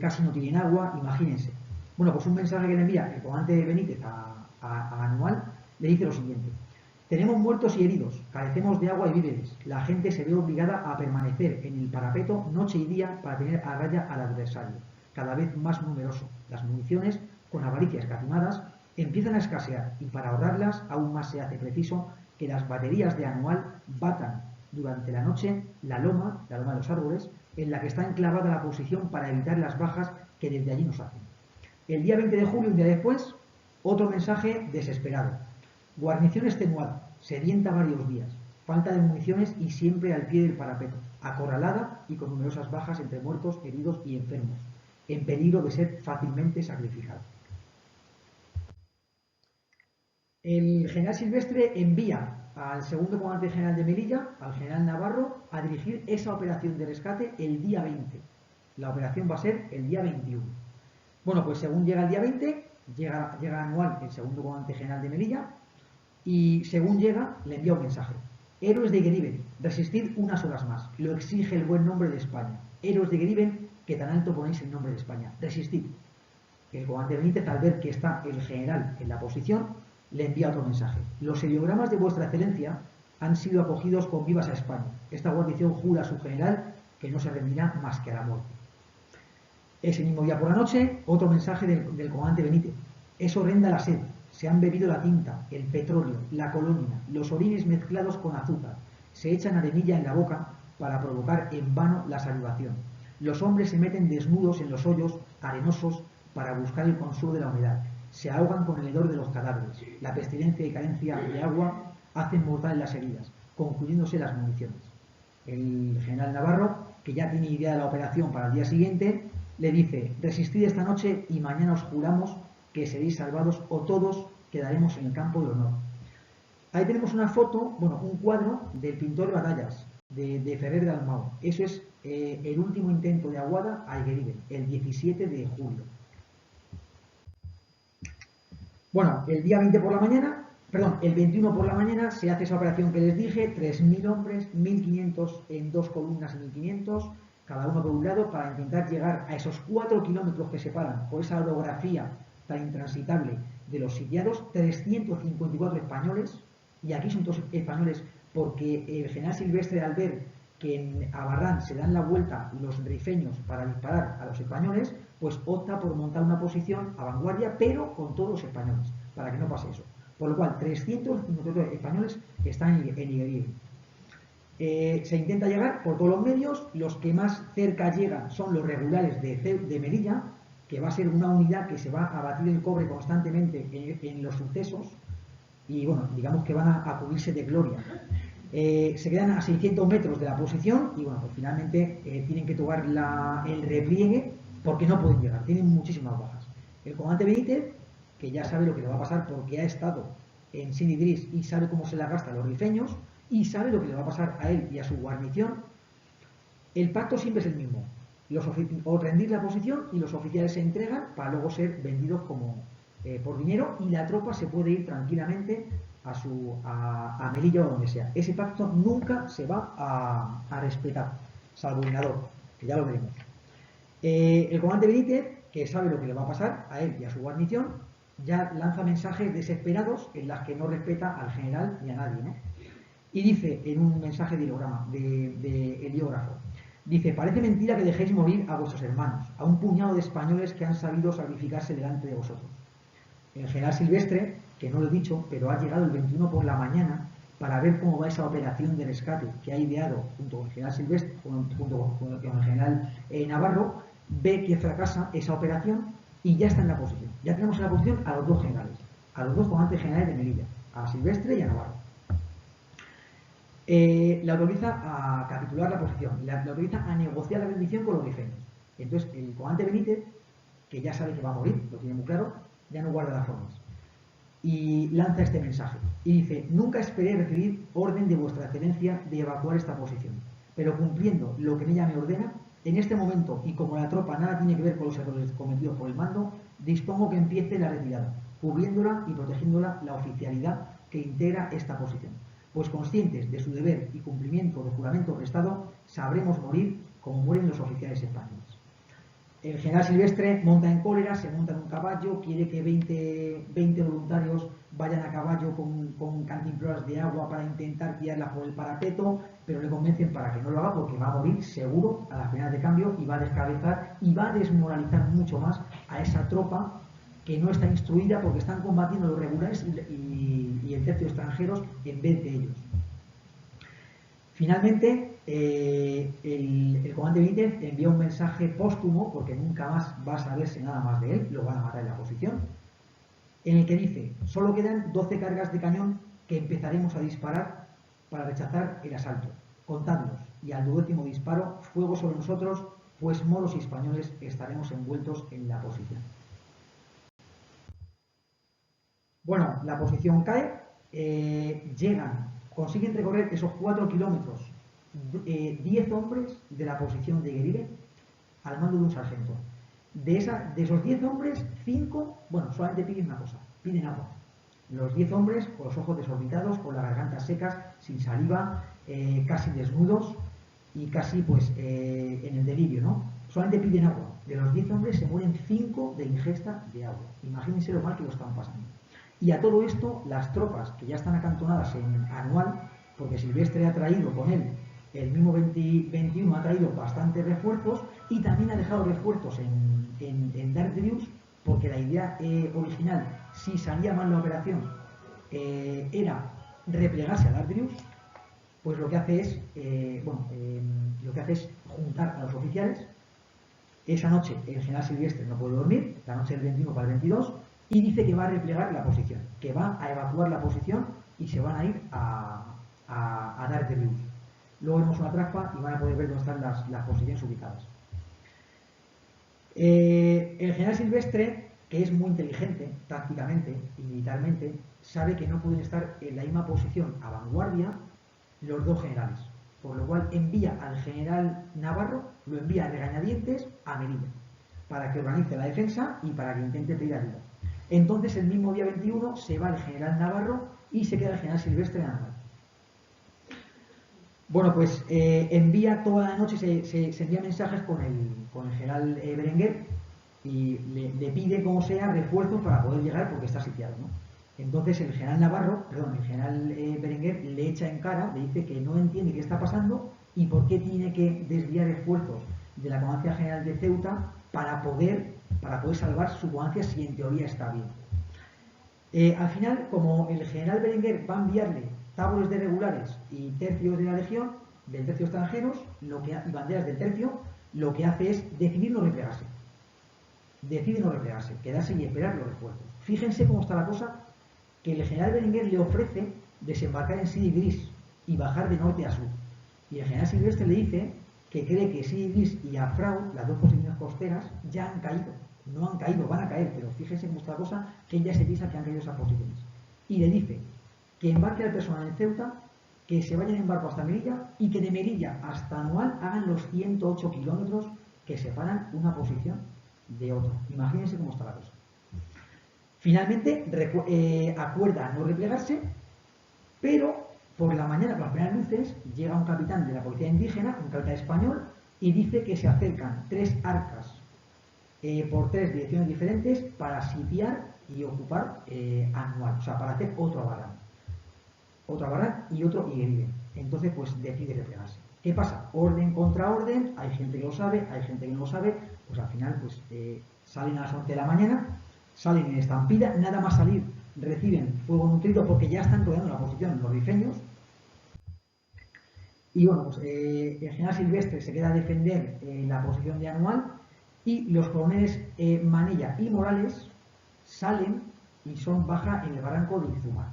casi no tienen agua, imagínense. Bueno, pues un mensaje que le envía el comandante Benítez a Anual le dice lo siguiente: tenemos muertos y heridos, carecemos de agua y víveres, la gente se ve obligada a permanecer en el parapeto noche y día para tener a raya al adversario, cada vez más numeroso. Las municiones, con avaricias escatimadas, empiezan a escasear y para ahorrarlas aún más se hace preciso que las baterías de Anual batan durante la noche la loma de los árboles, en la que está enclavada la posición para evitar las bajas que desde allí nos hacen. El día 20 de julio, un día después, otro mensaje desesperado. Guarnición extenuada, sedienta varios días, falta de municiones y siempre al pie del parapeto, acorralada y con numerosas bajas entre muertos, heridos y enfermos, en peligro de ser fácilmente sacrificada. El general Silvestre envía al segundo comandante general de Melilla, al general Navarro, a dirigir esa operación de rescate el día 20. La operación va a ser el día 21. Bueno, pues según llega el día 20, llega Anual, el segundo comandante general de Melilla, y según llega, le envía un mensaje. Héroes de Gueriben, resistid unas horas más. Lo exige el buen nombre de España. Héroes de Gueriben, que tan alto ponéis el nombre de España. Resistid. El comandante Benítez, al ver que está el general en la posición, le envía otro mensaje. Los heliogramas de vuestra excelencia han sido acogidos con vivas a España. Esta guarnición jura a su general que no se rendirá más que a la muerte. Ese mismo día por la noche, otro mensaje del comandante Benítez. Es horrenda la sed. Se han bebido la tinta, el petróleo, la colonia, los orines mezclados con azúcar. Se echan arenilla en la boca para provocar en vano la salivación. Los hombres se meten desnudos en los hoyos arenosos para buscar el consuelo de la humedad. Se ahogan con el hedor de los cadáveres. La pestilencia y carencia de agua hacen mortales las heridas, concluyéndose las municiones. El general Navarro, que ya tiene idea de la operación para el día siguiente, le dice: resistid esta noche y mañana os juramos que seréis salvados o todos quedaremos en el campo de honor. Ahí tenemos una foto, bueno, un cuadro del pintor de batallas de Ferrer de Dalmau. Eso es el último intento de Aguada a Gueriben, el 17 de julio. Bueno, el día 20 por la mañana, perdón, el 21 por la mañana se hace esa operación que les dije, 3.000 hombres, 1.500 en dos columnas y 1.500, cada uno por un lado, para intentar llegar a esos 4 kilómetros que separan por esa orografía tan intransitable de los sitiados, 354 españoles, y aquí son todos españoles porque el general Silvestre, al ver que en Abarrán se dan la vuelta los rifeños para disparar a los españoles, pues opta por montar una posición a vanguardia, pero con todos los españoles, para que no pase eso. Por lo cual, 354 españoles están en Iguerín. Se intenta llegar por todos los medios. Los que más cerca llegan son los regulares de Melilla, que va a ser una unidad que se va a batir el cobre constantemente en los sucesos, y bueno, digamos que van a cubrirse de gloria. Se quedan a 600 metros de la posición y bueno, pues finalmente tienen que tomar el repliegue porque no pueden llegar, tienen muchísimas bajas. El comandante Benítez, que ya sabe lo que le va a pasar porque ha estado en Sint Idrís y sabe cómo se la gastan los rifeños y sabe lo que le va a pasar a él y a su guarnición, el pacto siempre es el mismo: o rendir la posición y los oficiales se entregan para luego ser vendidos por dinero, y la tropa se puede ir tranquilamente a Melilla o donde sea. Ese pacto nunca se va a respetar, salvo Hinador, que ya lo veremos. El comandante Benítez, que sabe lo que le va a pasar a él y a su guarnición, ya lanza mensajes desesperados en las que no respeta al general ni a nadie, ¿no? Y dice en un mensaje de heliógrafo, dice: parece mentira que dejéis morir a vuestros hermanos, a un puñado de españoles que han sabido sacrificarse delante de vosotros. El general Silvestre, que no lo he dicho, pero ha llegado el 21 por la mañana para ver cómo va esa operación de rescate que ha ideado junto con el general Silvestre, junto con el general Navarro, ve que fracasa esa operación y ya está en la posición. Ya tenemos en la posición a los dos generales, a los dos comandantes generales de Melilla, a Silvestre y a Navarro. Le autoriza a capitular la posición, le autoriza a negociar la rendición con los rifeños. Entonces el comandante Benítez, que ya sabe que va a morir, lo tiene muy claro, ya no guarda las formas y lanza este mensaje y dice: nunca esperé recibir orden de vuestra excelencia de evacuar esta posición, pero cumpliendo lo que en ella me ordena, en este momento, y como la tropa nada tiene que ver con los errores cometidos por el mando, dispongo que empiece la retirada, cubriéndola y protegiéndola la oficialidad que integra esta posición, pues conscientes de su deber y cumplimiento del juramento prestado, sabremos morir como mueren los oficiales españoles. El general Silvestre monta en cólera, se monta en un caballo, quiere que 20 voluntarios vayan a caballo con cantimploras de agua para intentar guiarla por el parapeto, pero le convencen para que no lo haga porque va a morir seguro a las primeras de cambio y va a descabezar y va a desmoralizar mucho más a esa tropa que no está instruida, porque están combatiendo los regulares y el tercio extranjeros en vez de ellos. Finalmente, el comandante Benítez envía un mensaje póstumo, porque nunca más va a saberse nada más de él, lo van a matar en la posición, en el que dice: solo quedan 12 cargas de cañón que empezaremos a disparar para rechazar el asalto. Contadlos, y al 12º disparo, fuego sobre nosotros, pues moros y españoles estaremos envueltos en la posición. Bueno, la posición cae, consiguen recorrer esos 4 kilómetros 10 hombres de la posición de Guerrilla al mando de un sargento. De esos 10 hombres, 5, solamente piden una cosa: piden agua. Los 10 hombres con los ojos desorbitados, con las gargantas secas, sin saliva, casi desnudos y casi en el delirio, ¿no? Solamente piden agua. De los 10 hombres se mueren 5 de ingesta de agua. Imagínense lo mal que lo están pasando. Y a todo esto, las tropas que ya están acantonadas en Anual, porque Silvestre ha traído con él, el mismo 21 ha traído bastantes refuerzos, y también ha dejado refuerzos en Dardrius, porque la idea original, si salía mal la operación, era replegarse a Dardrius. Pues lo que hace es juntar a los oficiales. Esa noche el general Silvestre no puede dormir, la noche del 21 para el 22, y dice que va a replegar la posición, que va a evacuar la posición y se van a ir a Dardrius. Luego vemos una trampa y van a poder ver dónde están las posiciones ubicadas. El general Silvestre, que es muy inteligente tácticamente y militarmente, sabe que no pueden estar en la misma posición a vanguardia los dos generales, por lo cual envía al general Navarro, lo envía a regañadientes a Melilla, para que organice la defensa y para que intente pedir ayuda. Entonces, el mismo día 21 se va el general Navarro y se queda el general Silvestre en Anual. Bueno, pues envía toda la noche, se envía mensajes con el general Berenguer, y le pide, como sea, refuerzos para poder llegar, porque está sitiado, ¿no? Entonces el general Berenguer le echa en cara, le dice que no entiende qué está pasando y por qué tiene que desviar esfuerzos de la Comandancia General de Ceuta para poder salvar su comandancia, si en teoría está bien. Al final, como el general Berenguer va a enviarle tabores de regulares y tercios de la Legión, del tercio extranjeros, y banderas del tercio, lo que hace es decidir no replegarse. Decide no replegarse, quedarse y esperar los refuerzos. Fíjense cómo está la cosa, que el general Berenguer le ofrece desembarcar en Sidi Gris y bajar de norte a sur. Y el general Silvestre le dice que cree que Sidi Gris y Afrau, las dos posiciones costeras, ya han caído. No han caído, van a caer, pero fíjense cómo está la cosa, que él ya se piensa que han caído esas posiciones. Y le dice que embarque al personal en Ceuta, que se vayan en barco hasta Melilla y que de Melilla hasta Anual hagan los 108 kilómetros que separan una posición de otra. Imagínense cómo está la cosa. Finalmente acuerda no replegarse, pero por la mañana, con las primeras luces, llega un capitán de la policía indígena, un capitán español, y dice que se acercan 3 arcas por 3 direcciones diferentes para sitiar y ocupar Anual, o sea, para hacer otro Abarrán y otro Igueribe. Entonces, pues decide replegarse. ¿Qué pasa? Orden contra orden, hay gente que lo sabe, hay gente que no lo sabe, pues al final pues salen a las 11 de la mañana, salen en estampida, nada más salir reciben fuego nutrido porque ya están rodeando la posición los rifeños. Y bueno, pues el general Silvestre se queda a defender la posición de Anual, y los coroneles Manilla y Morales salen y son baja en el barranco de Izumar.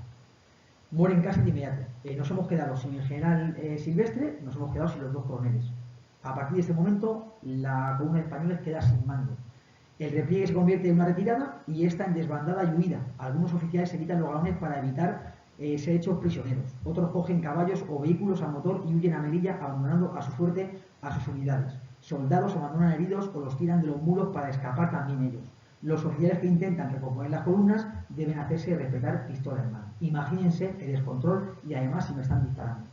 Mueren casi de inmediato. Nos hemos quedado sin el general Silvestre, nos hemos quedado sin los 2 coroneles. A partir de este momento, la columna de españoles queda sin mando. El repliegue se convierte en una retirada y esta en desbandada y huida. Algunos oficiales se quitan los galones para evitar ser hechos prisioneros. Otros cogen caballos o vehículos a motor y huyen a Melilla, abandonando a su suerte a sus unidades. Soldados abandonan heridos o los tiran de los muros para escapar también ellos. Los oficiales que intentan recomponer las columnas deben hacerse respetar pistola en mano. Imagínense el descontrol, y además si me están disparando.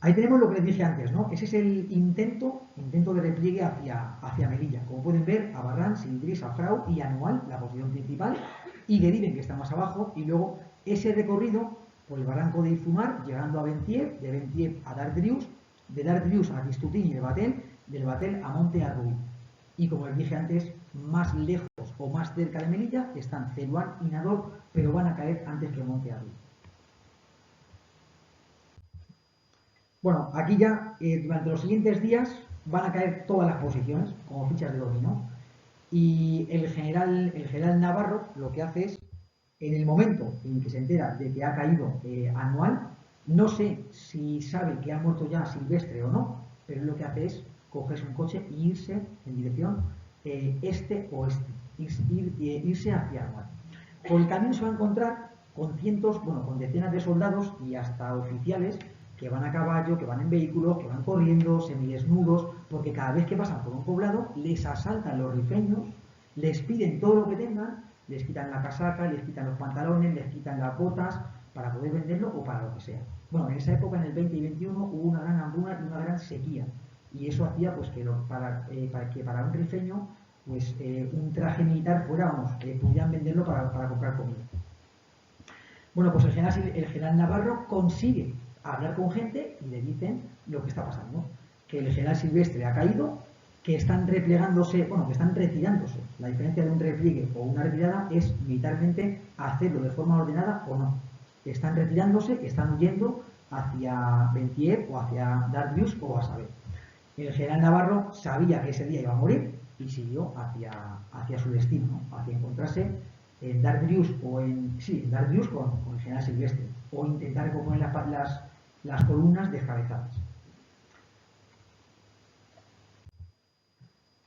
Ahí tenemos lo que les dije antes, ¿no? Ese es el intento de repliegue hacia Melilla. Como pueden ver, Abarrán, Silidris, Afrau y Anual, la posición principal, y Gueriben, que está más abajo, y luego ese recorrido por el barranco de Izumar, llegando a Bentiev, de Bentiev a Dardrius, de Dardrius a Gistutín y de Batel, del Batel a Monte Arruí. Y como les dije antes, más lejos o más cerca de Melilla están Celuán y Nador, pero van a caer antes que Monte Arruí. Bueno, aquí ya durante los siguientes días van a caer todas las posiciones como fichas de dominó y el general Navarro lo que hace es, en el momento en que se entera de que ha caído Anual, no sé si sabe que ha muerto ya Silvestre o no, pero lo que hace es cogerse un coche e irse en dirección este-oeste, irse hacia Anual. Por el camino se va a encontrar con cientos, bueno, con decenas de soldados y hasta oficiales que van a caballo, que van en vehículos, que van corriendo, semidesnudos, porque cada vez que pasan por un poblado les asaltan los rifeños, les piden todo lo que tengan, les quitan la casaca, les quitan los pantalones, les quitan las botas para poder venderlo o para lo que sea. Bueno, en esa época, en el 20 y 21, hubo una gran hambruna y una gran sequía. Y eso hacía pues que para un rifeño pues un traje militar fuera, vamos, que pudieran venderlo para comprar comida. Bueno, pues el general Navarro consigue hablar con gente y le dicen lo que está pasando, que el general Silvestre ha caído, que están replegándose, bueno, que están retirándose. La diferencia de un repliegue o una retirada es militarmente hacerlo de forma ordenada o no. Están retirándose, están huyendo hacia Benthier o hacia Darbius o a saber. El general Navarro sabía que ese día iba a morir y siguió hacia su destino, ¿no? Hacia encontrarse en Darbius o en Darbius con el general Silvestre o intentar recomponer las columnas descabezadas.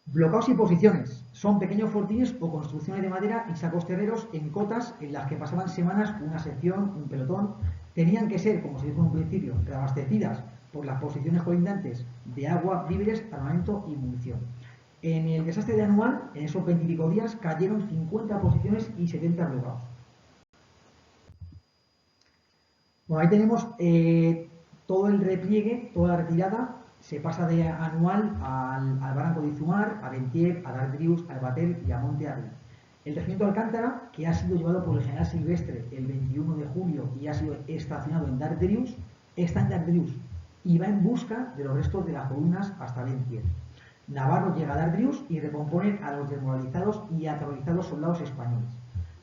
Bloqueos y posiciones son pequeños fortines o construcciones de madera y sacos terreros en cotas en las que pasaban semanas una sección, un pelotón. Tenían que ser, como se dijo en un principio, reabastecidas por las posiciones colindantes de agua, víveres, armamento y munición. En el desastre de Anual, en esos 20 y pico días, cayeron 50 posiciones y 70 bloqueados. Bueno, ahí tenemos todo el repliegue, toda la retirada. Se pasa de Anual al Barranco de Izumar, a Bentier, a Darbrius, a Batel y a Monte Arri. El regimiento Alcántara, que ha sido llevado por el general Silvestre el 21 de julio y ha sido estacionado en Darbrius, está en Darbrius y va en busca de los restos de las columnas hasta Bentier. Navarro llega a Darbrius y recompone a los desmoralizados y aterrorizados soldados españoles.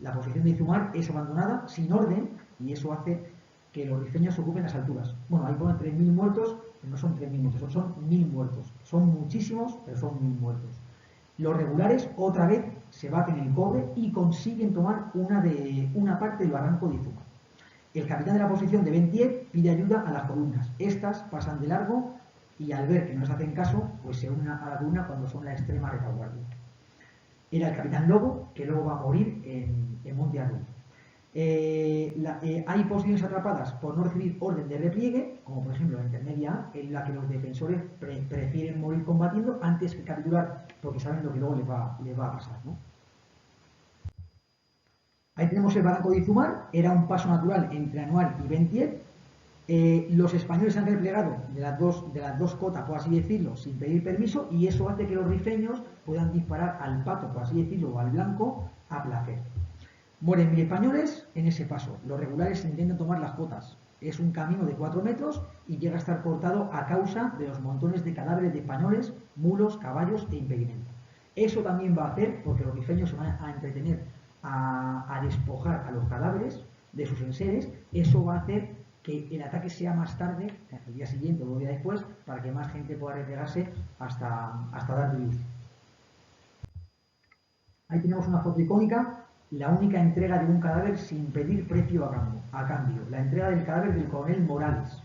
La posición de Izumar es abandonada sin orden y eso hace que los rifeños ocupen las alturas. Bueno, ahí ponen 3.000 muertos, pero no son 3.000 muertos, son 1.000 muertos. Son muchísimos, pero son 1.000 muertos. Los regulares otra vez se baten el cobre y consiguen tomar una parte del barranco de Izumar. El capitán de la posición de Bentier pide ayuda a las columnas. Estas pasan de largo y al ver que no les hacen caso, pues se unen a la columna cuando son la extrema retaguardia. Era el capitán Lobo, que luego va a morir en Monte Arruy. Hay posiciones atrapadas por no recibir orden de repliegue, como por ejemplo la intermedia A, en la que los defensores prefieren morir combatiendo antes que capturar, porque saben lo que luego les va a pasar, ¿no? Ahí tenemos el barranco de Izumar, era un paso natural entre Anual y Bentier. Los españoles han replegado de las dos cotas, por así decirlo, sin pedir permiso, y eso hace que los rifeños puedan disparar al pato, por así decirlo, o al blanco, a placer. Mueren 1.000 españoles en ese paso. Los regulares intentan tomar las cotas. Es un camino de 4 metros y llega a estar cortado a causa de los montones de cadáveres de españoles, mulos, caballos e impedimento. Eso también va a hacer, porque los rifeños se van a entretener a despojar a los cadáveres de sus enseres, eso va a hacer que el ataque sea más tarde, el día siguiente o 2 días después, para que más gente pueda replegarse hasta Darbrius. Ahí tenemos una foto icónica, la única entrega de un cadáver sin pedir precio a cambio. La entrega del cadáver del coronel Morales.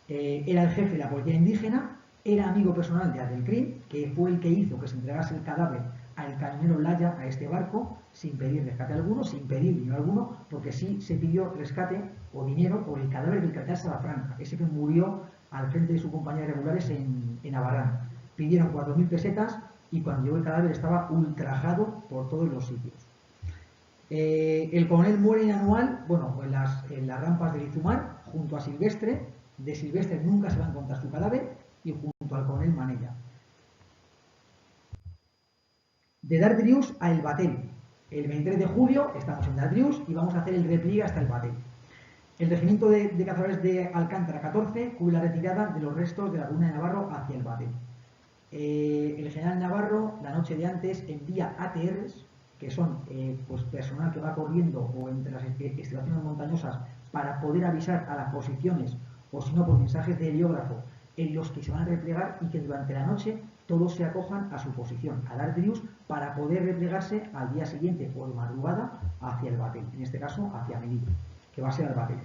Era el jefe de la policía indígena, era amigo personal de Adelcrim, que fue el que hizo que se entregase el cadáver al cañonero Laya, a este barco, sin pedir rescate alguno, sin pedir dinero alguno, porque sí se pidió rescate o dinero por el cadáver del capitán Salafranca, ese que murió al frente de sus compañeros regulares en Abarrán. Pidieron 4.000 pesetas y cuando llegó el cadáver estaba ultrajado por todos los sitios. El coronel muere en Anual, bueno, en las rampas de Izumar, junto a Silvestre. De Silvestre nunca se va a encontrar su cadáver y junto al coronel Manella. De Darbrius a El Batel. El 23 de julio estamos en Darbrius y vamos a hacer el repliegue hasta El Batel. El regimiento de cazadores de Alcántara 14 cubre la retirada de los restos de la columna de Navarro hacia El Batel. El general Navarro, la noche de antes, envía ATRs, que son pues personal que va corriendo o entre las estribaciones montañosas para poder avisar a las posiciones o si no por mensajes de heliógrafo, en los que se van a replegar y que durante la noche todos se acojan a su posición, al Ardrius, para poder replegarse al día siguiente o de madrugada hacia el Batel, en este caso hacia Melilla, que va a ser el Batel.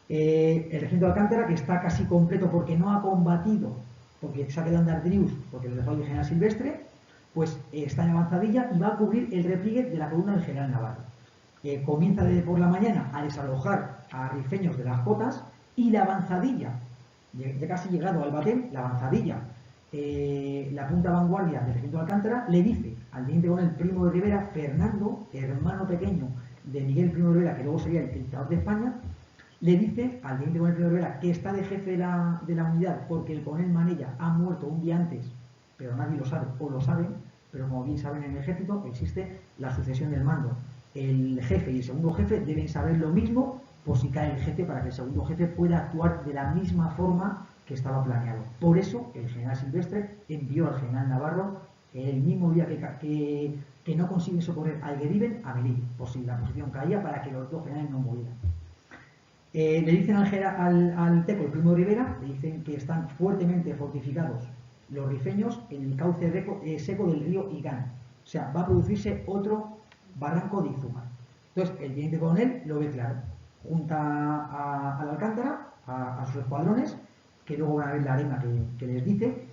El regimiento de Alcántara, que está casi completo porque no ha combatido, porque se ha quedado en Ardrius, porque le dejó el general Silvestre, pues está en avanzadilla y va a cubrir el repliegue de la columna del general Navarro. Comienza por la mañana a desalojar a rifeños de las cotas y la avanzadilla, ya casi llegado al Batel, la avanzadilla, la punta vanguardia del regimiento de Alcántara, le dice al teniente coronel Primo de Rivera, Fernando, hermano pequeño de Miguel Primo de Rivera, que luego sería el dictador de España, le dice al teniente coronel Primo de Rivera, que está de jefe de la unidad porque el coronel Manella ha muerto un día antes, pero nadie lo sabe, o lo saben, pero como bien saben en el ejército existe la sucesión del mando. El jefe y el segundo jefe deben saber lo mismo por si cae el jefe, para que el segundo jefe pueda actuar de la misma forma que estaba planeado. Por eso el general Silvestre envió al general Navarro el mismo día que no consiguen socorrer a Gueriben a Melilla, por si la posición caía, para que los dos generales no murieran. Le dicen al Teco, el Primo de Rivera, le dicen que están fuertemente fortificados los rifeños en el cauce seco del río Igán. O sea, va a producirse otro barranco de Izúcar. Entonces, el teniente coronel lo ve claro. Junta a la Alcántara, a sus escuadrones, que luego van a ver la arena que les dice,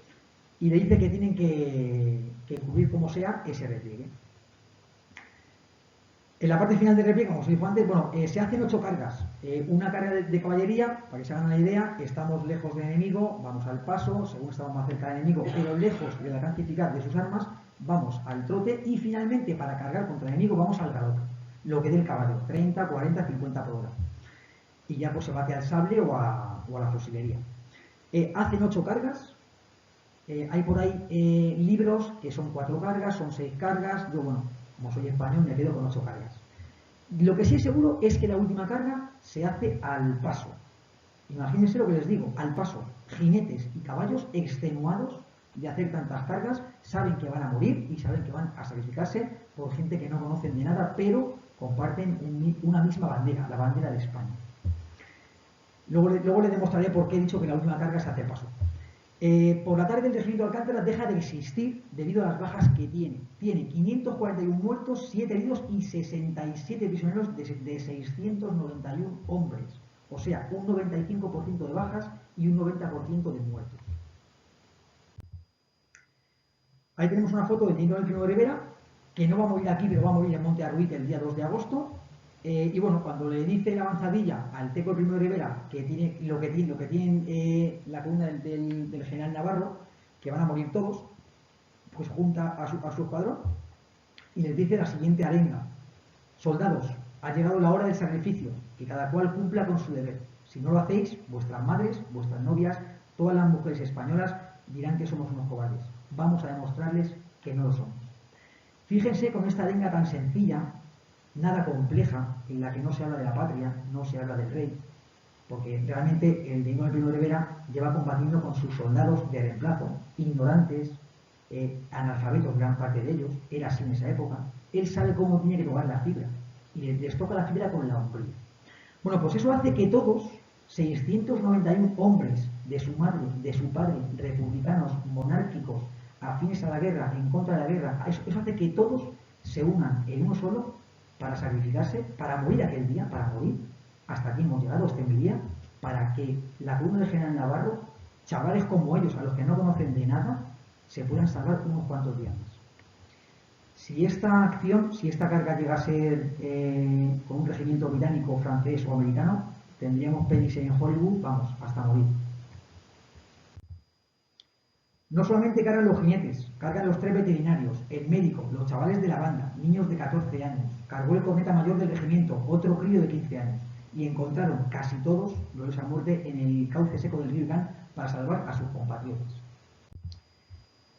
y le dice que tienen que cubrir como sea ese repliegue. En la parte final del repliegue, como os dijo antes, bueno, se hacen 8 cargas. Una carga de caballería, para que se hagan una idea, estamos lejos del enemigo, vamos al paso, según estamos más cerca del enemigo, pero lejos del alcance eficaz de sus armas, vamos al trote y finalmente para cargar contra el enemigo vamos al galope, lo que dé el caballo, 30, 40, 50 por hora. Y ya pues se bate al sable o a la fusilería. Hacen 8 cargas. Hay por ahí libros que son 4 cargas, son 6 cargas. Yo, bueno, como soy español, me quedo con 8 cargas. Lo que sí es seguro es que la última carga se hace al paso. Imagínense lo que les digo, al paso. Jinetes y caballos extenuados de hacer tantas cargas, saben que van a morir y saben que van a sacrificarse por gente que no conocen de nada, pero comparten una misma bandera, la bandera de España. Luego le demostraré por qué he dicho que la última carga se hace al paso. Por la tarde el regimiento de Alcántara deja de existir debido a las bajas que tiene. Tiene 541 muertos, 7 heridos y 67 prisioneros de 691 hombres. O sea, un 95% de bajas y un 90% de muertos. Ahí tenemos una foto del teniente Primo de Rivera, que no va a morir aquí, pero va a morir en Monte Arruite el día 2 de agosto. Y bueno, cuando le dice la avanzadilla al Teco Primo de Rivera que tiene lo que tiene la columna del general Navarro, que van a morir todos, pues junta a su escuadrón y les dice la siguiente arenga: soldados, ha llegado la hora del sacrificio, que cada cual cumpla con su deber. Si no lo hacéis, vuestras madres, vuestras novias, todas las mujeres españolas dirán que somos unos cobardes. Vamos a demostrarles que no lo somos. Fíjense con esta arenga tan sencilla, nada compleja, en la que no se habla de la patria, no se habla del rey, porque realmente el teniente Primo de Rivera lleva combatiendo con sus soldados de reemplazo, ignorantes, analfabetos gran parte de ellos, era así en esa época. Él sabe cómo tiene que tocar la fibra y les toca la fibra con la hombría. Bueno, pues eso hace que todos, 691 hombres de su madre, de su padre, republicanos, monárquicos, afines a la guerra, en contra de la guerra, eso hace que todos se unan en uno solo para sacrificarse, para morir aquel día, para morir. Hasta aquí hemos llegado, este día, para que la columna del general Navarro, chavales como ellos, a los que no conocen de nada, se puedan salvar unos cuantos días más. Si esta acción, si esta carga llega a ser con un regimiento británico, francés o americano, tendríamos pelis en Hollywood, vamos, hasta morir. No solamente cargan los jinetes, cargan los 3 veterinarios, el médico, los chavales de la banda, niños de 14 años, cargó el corneta mayor del regimiento, otro crío de 15 años, y encontraron casi todos los a muerte en el cauce seco del río Igán para salvar a sus compatriotas.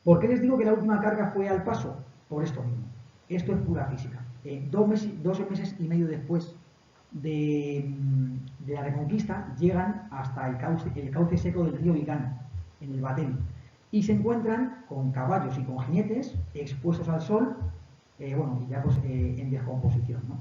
¿Por qué les digo que la última carga fue al paso? Por esto mismo. Esto es pura física. 2 meses y medio después de la reconquista, llegan hasta el cauce seco del río Igán, en el Batel, y se encuentran con caballos y con jinetes expuestos al sol, bueno, ya pues en descomposición, ¿no?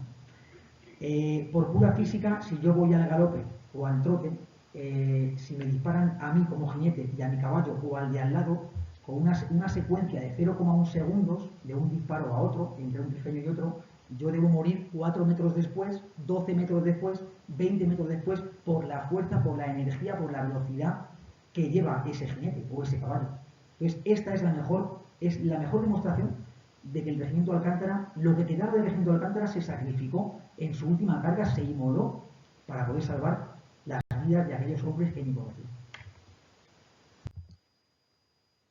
Por pura física, si yo voy al galope o al trote, si me disparan a mí como jinete y a mi caballo o al de al lado, con una secuencia de 0,1 segundos de un disparo a otro, entre un rifeño y otro, yo debo morir 4 metros después, 12 metros después, 20 metros después, por la fuerza, por la energía, por la velocidad que lleva ese jinete o ese caballo. Entonces, esta es la mejor demostración de que el regimiento de Alcántara, lo que quedaba del regimiento de Alcántara, se sacrificó en su última carga, se inmoló para poder salvar las vidas de aquellos hombres que ni conocían.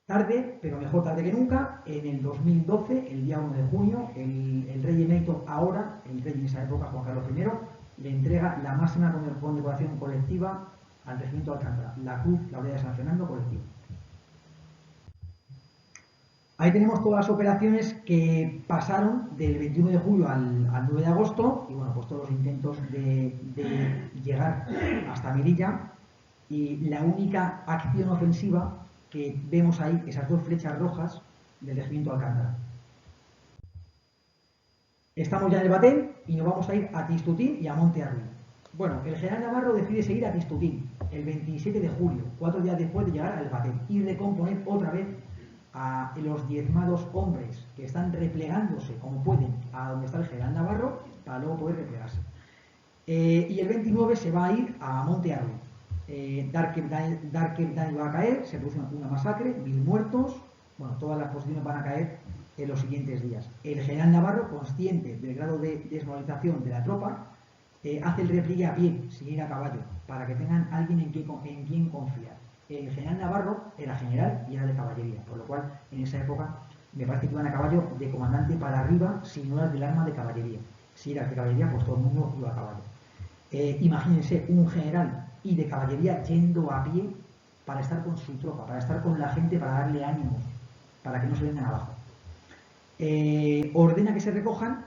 Tarde, pero mejor tarde que nunca, en el 2012, el día 1 de junio, el rey emérito ahora, el rey en esa época, Juan Carlos I, le entrega la máxima condecoración colectiva al regimiento de Alcántara, la Cruz Laurea de San Fernando colectiva. Ahí tenemos todas las operaciones que pasaron del 21 de julio al 9 de agosto y bueno, pues todos los intentos de llegar hasta Melilla y la única acción ofensiva que vemos ahí, esas dos flechas rojas del regimiento de Alcántara. Estamos ya en el Batel y nos vamos a ir a Tistutín y a Monte Arruy. Bueno, el general Navarro decide seguir a Tistutín el 27 de julio, 4 días después de llegar al Batel, y recomponer otra vez a los diezmados hombres que están replegándose como pueden a donde está el general Navarro para luego poder replegarse. Y el 29 se va a ir a Monte Arruy. Darker Daniel va a caer, se produce una masacre, 1000 muertos, bueno, todas las posiciones van a caer en los siguientes días. El general Navarro, consciente del grado de desmoralización de la tropa, hace el repliegue a pie, sin ir a caballo, para que tengan alguien en quien confiar. El general Navarro era general y era de caballería, por lo cual en esa época me parece que iban a caballo de comandante para arriba si no eras del arma de caballería. Si eras de caballería, pues todo el mundo iba a caballo. Imagínense un general y de caballería yendo a pie para estar con su tropa, para estar con la gente, para darle ánimos, para que no se vengan abajo. Ordena que se recojan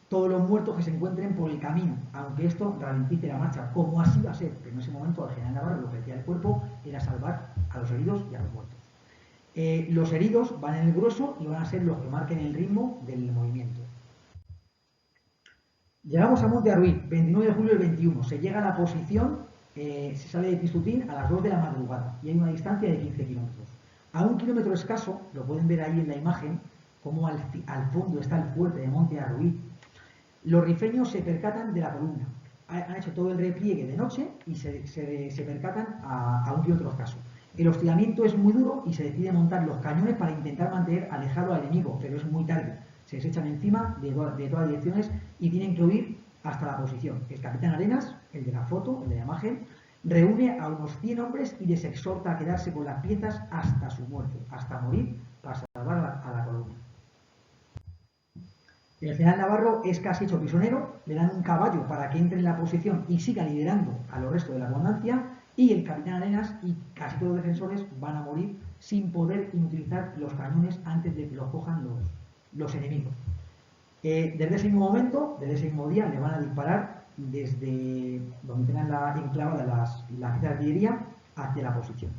todos los muertos que se encuentren por el camino, aunque esto ralentice la marcha, como así va a ser, pero en ese momento el general Navarro lo que hacía el cuerpo era salvar a los heridos y a los muertos. Los heridos van en el grueso y van a ser los que marquen el ritmo del movimiento. Llegamos a Monte Arruy, 29 de julio del 21, se llega a la posición, se sale de Tistutín a las 2 de la madrugada y hay una distancia de 15 kilómetros. A 1 kilómetro escaso, lo pueden ver ahí en la imagen, como al fondo está el fuerte de Monte Arruy. Los rifeños se percatan de la columna, han hecho todo el repliegue de noche y se percatan a 1 kilómetro escaso. El hostigamiento es muy duro y se decide montar los cañones para intentar mantener alejado al enemigo, pero es muy tarde. Se les echan encima de todas direcciones y tienen que huir hasta la posición. El capitán Arenas, el de la foto, el de la imagen, reúne a unos 100 hombres y les exhorta a quedarse con las piezas hasta su muerte, hasta morir, para salvar a la columna. El general Navarro es casi hecho prisionero, le dan un caballo para que entre en la posición y siga liderando a los restos de la comandancia, y el capitán Arenas y casi todos los defensores van a morir sin poder utilizar los cañones antes de que los cojan los enemigos. Desde ese mismo momento, desde ese mismo día, le van a disparar desde donde tengan enclavada la pieza de artillería hacia la posición.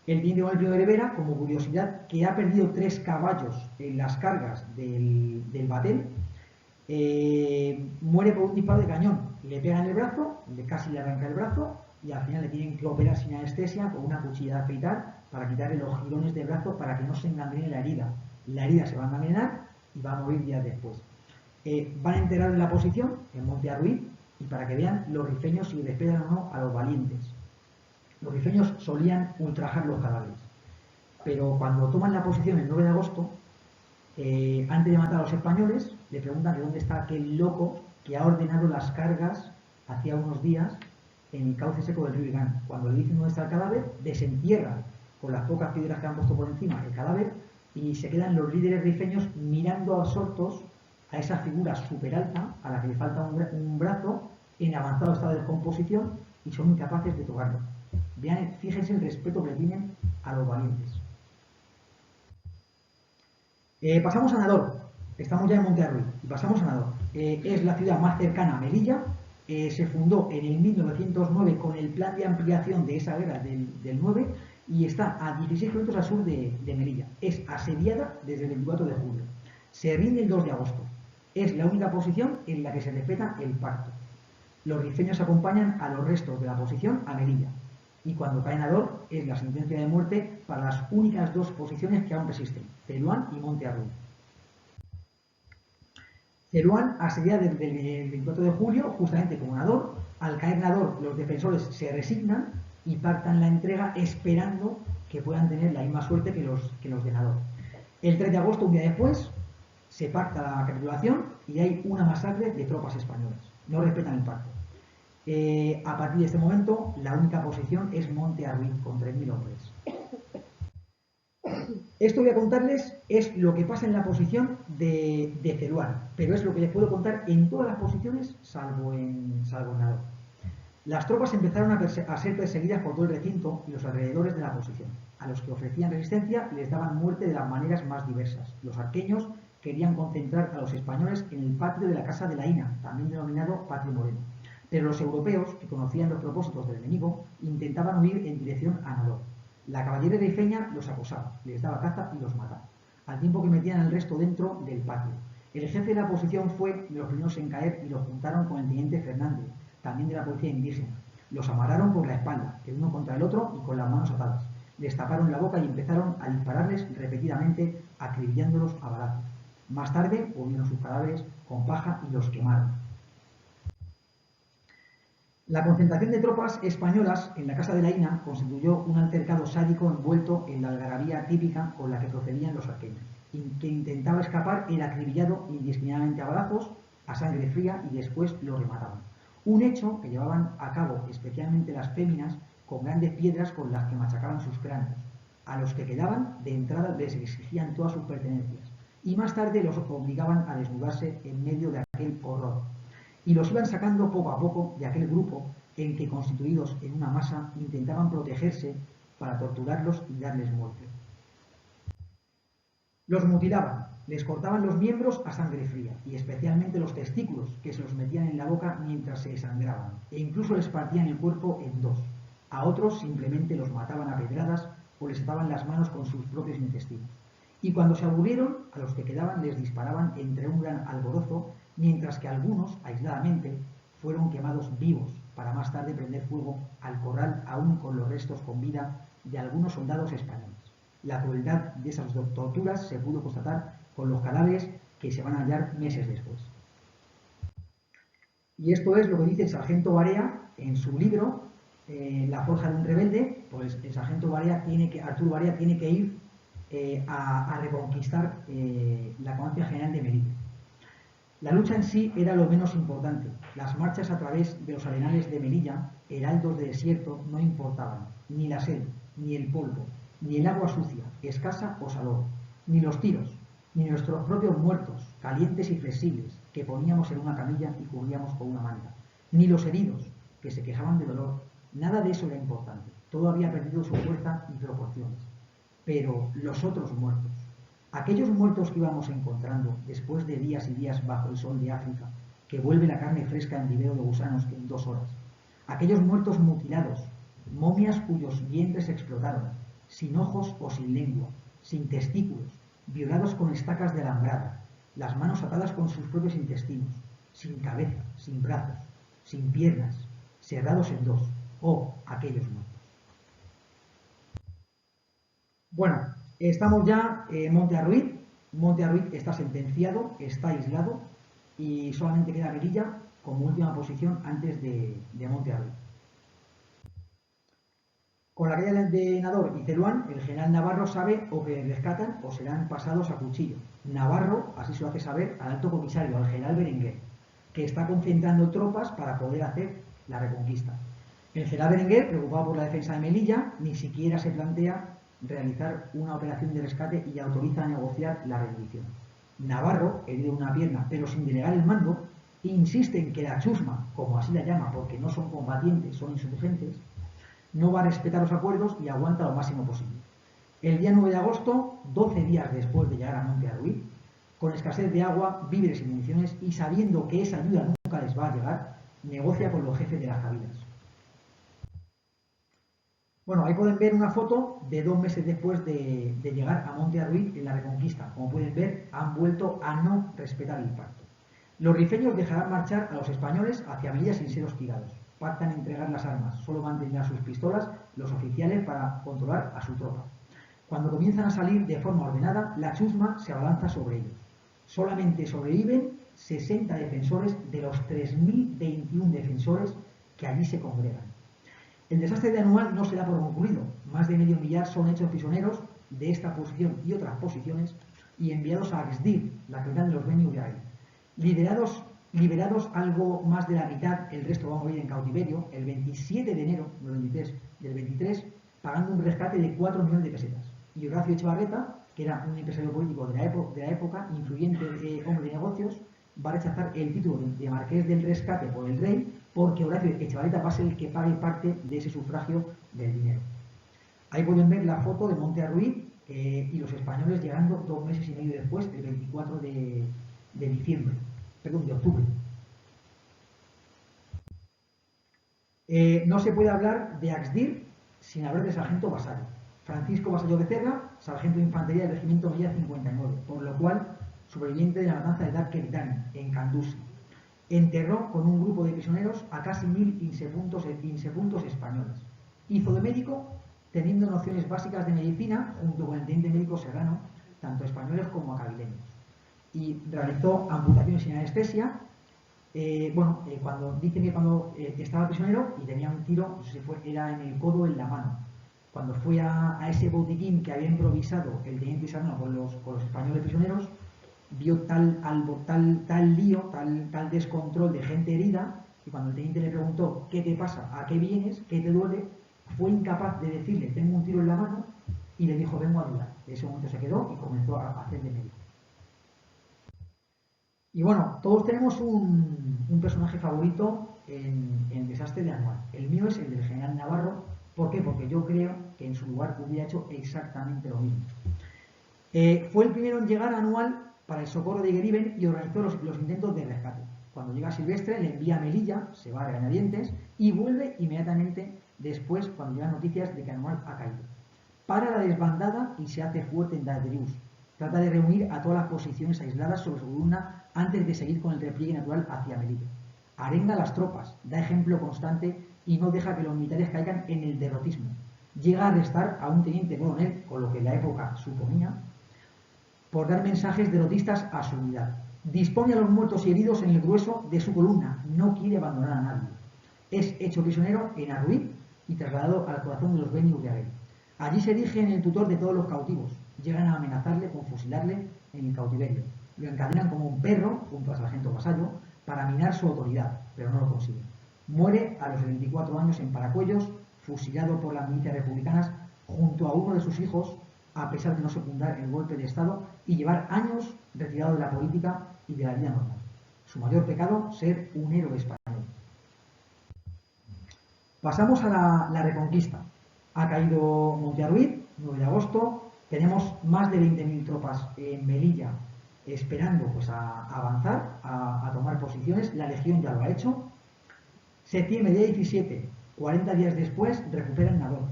El teniente Manuel de Rivera, como curiosidad, que ha perdido 3 caballos en las cargas del Batel, muere por un disparo de cañón. Le pega en el brazo, casi le arranca el brazo y al final le tienen que operar sin anestesia con una cuchilla de afeitar para quitarle los jirones del brazo para que no se engangrene la herida. La herida se va a engangrenar y va a morir días después. Van a enterrar en la posición, en Monte Arruy, y para que vean los rifeños si despedan o no a los valientes. Los rifeños solían ultrajar los cadáveres, pero cuando toman la posición el 9 de agosto, antes de matar a los españoles, le preguntan de dónde está aquel loco que ha ordenado las cargas hacía unos días en el cauce seco del río Irán. Cuando le dicen dónde está el cadáver, desentierra con las pocas piedras que han puesto por encima el cadáver y se quedan los líderes rifeños mirando absortos a esa figura súper alta a la que le falta un brazo en avanzado estado de descomposición y son incapaces de tocarlo. Vean, fíjense el respeto que tienen a los valientes. Pasamos a Nador. Estamos ya en Monte Arruy y pasamos a Nador. Es la ciudad más cercana a Melilla. Se fundó en el 1909 con el plan de ampliación de esa guerra del 9 y está a 16 kilómetros al sur de Melilla. Es asediada desde el 24 de julio. Se rinde el 2 de agosto. Es la única posición en la que se respeta el pacto. Los rifeños acompañan a los restos de la posición a Melilla, y cuando caen a Dor es la sentencia de muerte para las únicas dos posiciones que aún resisten, Teruán y Monte Arruy. Teruán asedia desde el 24 de julio, justamente como Nador. Al caer Nador, los defensores se resignan y pactan la entrega esperando que puedan tener la misma suerte que los de Nador. El 3 de agosto, un día después, se pacta la capitulación y hay una masacre de tropas españolas. No respetan el pacto. A partir de este momento, la única posición es Monte Arruy, con 3.000 hombres. Esto voy a contarles es lo que pasa en la posición de Teruán, pero es lo que les puedo contar en todas las posiciones, salvo en Nador. Las tropas empezaron a ser perseguidas por todo el recinto y los alrededores de la posición. A los que ofrecían resistencia les daban muerte de las maneras más diversas. Los arqueños querían concentrar a los españoles en el patio de la Casa de la Ina, también denominado Patio Moreno. Pero los europeos, que conocían los propósitos del enemigo, intentaban huir en dirección a Nador. La caballería rifeña los acosaba, les daba caza y los mataba, al tiempo que metían al resto dentro del patio. El jefe de la posición fue de los primeros en caer y lo juntaron con el teniente Fernández, también de la policía indígena. Los amarraron por la espalda, el uno contra el otro y con las manos atadas. Les taparon la boca y empezaron a dispararles repetidamente, acribillándolos a balazos. Más tarde volvieron sus cadáveres con paja y los quemaron. La concentración de tropas españolas en la Casa de la Ina constituyó un altercado sádico envuelto en la algarabía típica con la que procedían los arqueños. Quien intentaba escapar era acribillado indiscriminadamente a balazos, a sangre fría y después lo remataban. Un hecho que llevaban a cabo especialmente las féminas con grandes piedras con las que machacaban sus cráneos. A los que quedaban de entrada les exigían todas sus pertenencias y más tarde los obligaban a desnudarse en medio de aquel horror. Y los iban sacando poco a poco de aquel grupo en que, constituidos en una masa, intentaban protegerse para torturarlos y darles muerte. Los mutilaban, les cortaban los miembros a sangre fría, y especialmente los testículos, que se los metían en la boca mientras se desangraban, e incluso les partían el cuerpo en dos. A otros simplemente los mataban a pedradas o les ataban las manos con sus propios intestinos. Y cuando se aburrieron, a los que quedaban les disparaban entre un gran alborozo, mientras que algunos, aisladamente, fueron quemados vivos, para más tarde prender fuego al corral aún con los restos con vida de algunos soldados españoles. La crueldad de esas torturas se pudo constatar con los cadáveres que se van a hallar meses después. Y esto es lo que dice el sargento Barea en su libro La forja de un rebelde. Pues el sargento Barea Arturo Barea tiene que ir a reconquistar la Comandancia General de Melilla. La lucha en sí era lo menos importante. Las marchas a través de los arenales de Melilla, heraldos de desierto, no importaban. Ni la sed, ni el polvo, ni el agua sucia, escasa o salor, ni los tiros, ni nuestros propios muertos, calientes y flexibles, que poníamos en una camilla y cubríamos con una manta, ni los heridos, que se quejaban de dolor. Nada de eso era importante. Todo había perdido su fuerza y proporciones. Pero los otros muertos, aquellos muertos que íbamos encontrando después de días y días bajo el sol de África, que vuelve la carne fresca en vivero de gusanos en 2 horas, aquellos muertos mutilados, momias cuyos vientres explotaron, sin ojos o sin lengua, sin testículos, violados con estacas de alambrada, las manos atadas con sus propios intestinos, sin cabeza, sin brazos, sin piernas, cerrados en 2, aquellos muertos. Bueno, estamos ya en Monte Arruy. Monte Arruy está sentenciado, está aislado y solamente queda Melilla como última posición antes de Monte Arruy. Con la caída de Nador y Teruán, el general Navarro sabe o que rescatan o serán pasados a cuchillo. Navarro así se lo hace saber al alto comisario, al general Berenguer, que está concentrando tropas para poder hacer la reconquista. El general Berenguer, preocupado por la defensa de Melilla, ni siquiera se plantea realizar una operación de rescate y autoriza a negociar la rendición. Navarro, herido una pierna pero sin delegar el mando, insiste en que la chusma, como así la llama porque no son combatientes, son insurgentes, no va a respetar los acuerdos y aguanta lo máximo posible. El día 9 de agosto, 12 días después de llegar a Monte Arruy, con escasez de agua, víveres y municiones y sabiendo que esa ayuda nunca les va a llegar, negocia con los jefes de las cabilas. Bueno, ahí pueden ver una foto de 2 meses después de llegar a Monte Arruy en la Reconquista. Como pueden ver, han vuelto a no respetar el pacto. Los rifeños dejarán marchar a los españoles hacia Melilla sin ser hostigados. Pactan entregar las armas, solo mantendrán sus pistolas los oficiales para controlar a su tropa. Cuando comienzan a salir de forma ordenada, la chusma se abalanza sobre ellos. Solamente sobreviven 60 defensores de los 3.021 defensores que allí se congregan. El desastre de Anual no se da por concluido. Más de medio millar son hechos prisioneros de esta posición y otras posiciones y enviados a Axdir, la capital de los Beni Uriahi. Liberados algo más de la mitad, el resto va a morir en cautiverio el 27 de enero del 23, pagando un rescate de 4 millones de pesetas. Y Horacio Echevarreta, que era un empresario político de la época, influyente hombre de negocios, va a rechazar el título de marqués del rescate por el rey, porque Horacio Echevarreta va a ser el que pague parte de ese sufragio del dinero. Ahí pueden ver la foto de Monte Arruiz y los españoles llegando 2 meses y medio después, el 24 de octubre. No se puede hablar de Axdir sin hablar de sargento Vasallo. Francisco Vasallo Becerra, sargento de infantería del regimiento Melilla 59, por lo cual sobreviviente de la matanza de Darqueritani, en Candusi. Enterró con un grupo de prisioneros a casi 1.000 insepultos españoles. Hizo de médico, teniendo nociones básicas de medicina, junto con el teniente médico Serrano, tanto españoles como acabileños. Y realizó amputaciones sin anestesia. Dicen que cuando estaba prisionero y tenía un tiro, no sé si era en el codo o en la mano. Cuando fue a ese botiquín que había improvisado el teniente Serrano con los españoles prisioneros, vio tal lío, tal descontrol de gente herida, y cuando el teniente le preguntó ¿qué te pasa? ¿A qué vienes? ¿Qué te duele? Fue incapaz de decirle tengo un tiro en la mano y le dijo vengo a ayudar. En ese momento se quedó y comenzó a hacer de médico. Y bueno, todos tenemos un personaje favorito en el desastre de Anual. El mío es el del general Navarro. ¿Por qué? Porque yo creo que en su lugar hubiera hecho exactamente lo mismo. Fue el primero en llegar a Anual para el socorro de Geriben y organizó los intentos de rescate. Cuando llega Silvestre le envía a Melilla, se va a regañadientes y vuelve inmediatamente después cuando llegan noticias de que Anual ha caído. Para la desbandada y se hace fuerte en Dardrius. Trata de reunir a todas las posiciones aisladas sobre su columna antes de seguir con el repliegue natural hacia Melilla. Arenga a las tropas, da ejemplo constante y no deja que los militares caigan en el derrotismo. Llega a arrestar a un teniente coronel, con lo que en la época suponía, por dar mensajes derrotistas a su unidad. Dispone a los muertos y heridos en el grueso de su columna, no quiere abandonar a nadie. Es hecho prisionero en Arruiz y trasladado al corazón de los Beni Uriahi. Allí se erige en el tutor de todos los cautivos. Llegan a amenazarle con fusilarle en el cautiverio. Lo encadenan como un perro, junto al sargento Vasallo, para minar su autoridad, pero no lo consiguen. Muere a los 24 años en Paracuellos, fusilado por las milicias republicanas, junto a uno de sus hijos, a pesar de no secundar el golpe de Estado y llevar años retirado de la política y de la vida normal. Su mayor pecado, ser un héroe español. Pasamos a la Reconquista. Ha caído Monte Arruiz, 9 de agosto. Tenemos más de 20.000 tropas en Melilla esperando a avanzar, a tomar posiciones. La Legión ya lo ha hecho. Septiembre día 17, 40 días después, recuperan Nador.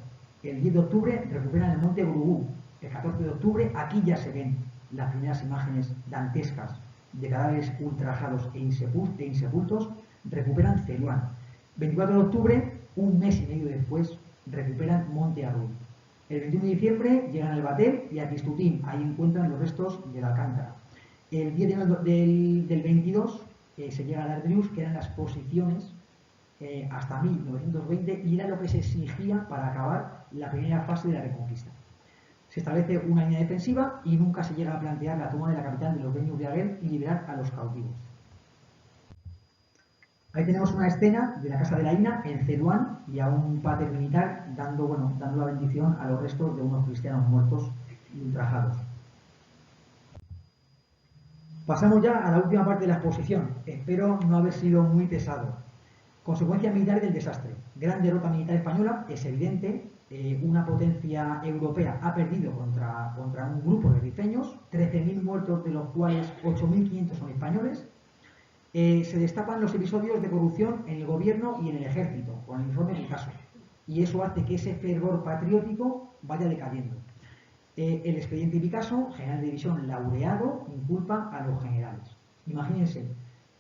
El 10 de octubre recuperan el Monte Gurugú. El 14 de octubre aquí ya se ven las primeras imágenes dantescas de cadáveres ultrajados e insepultos. Recuperan Celuán. 24 de octubre, un mes y medio después, recuperan Monte Arruiz. El 21 de diciembre llegan al Batel y a Quistutín. Ahí encuentran los restos de la Alcántara. El 10 de enero del 22 se llega a Dardrius, que eran las posiciones hasta 1920 y era lo que se exigía para acabar la primera fase de la Reconquista. Se establece una línea defensiva y nunca se llega a plantear la toma de la capital de los Beni Uriahi y liberar a los cautivos. Ahí tenemos una escena de la Casa de la Ina en Celuán y a un pater militar dando la bendición a los restos de unos cristianos muertos y ultrajados. Pasamos ya a la última parte de la exposición. Espero no haber sido muy pesado. Consecuencias militares del desastre. Gran derrota militar española, es evidente. Una potencia europea ha perdido contra un grupo de rifeños, 13.000 muertos, de los cuales 8.500 son españoles. Se destapan los episodios de corrupción en el gobierno y en el ejército, con el informe Picasso. Y eso hace que ese fervor patriótico vaya decayendo. El expediente Picasso, general de división laureado, inculpa a los generales. Imagínense,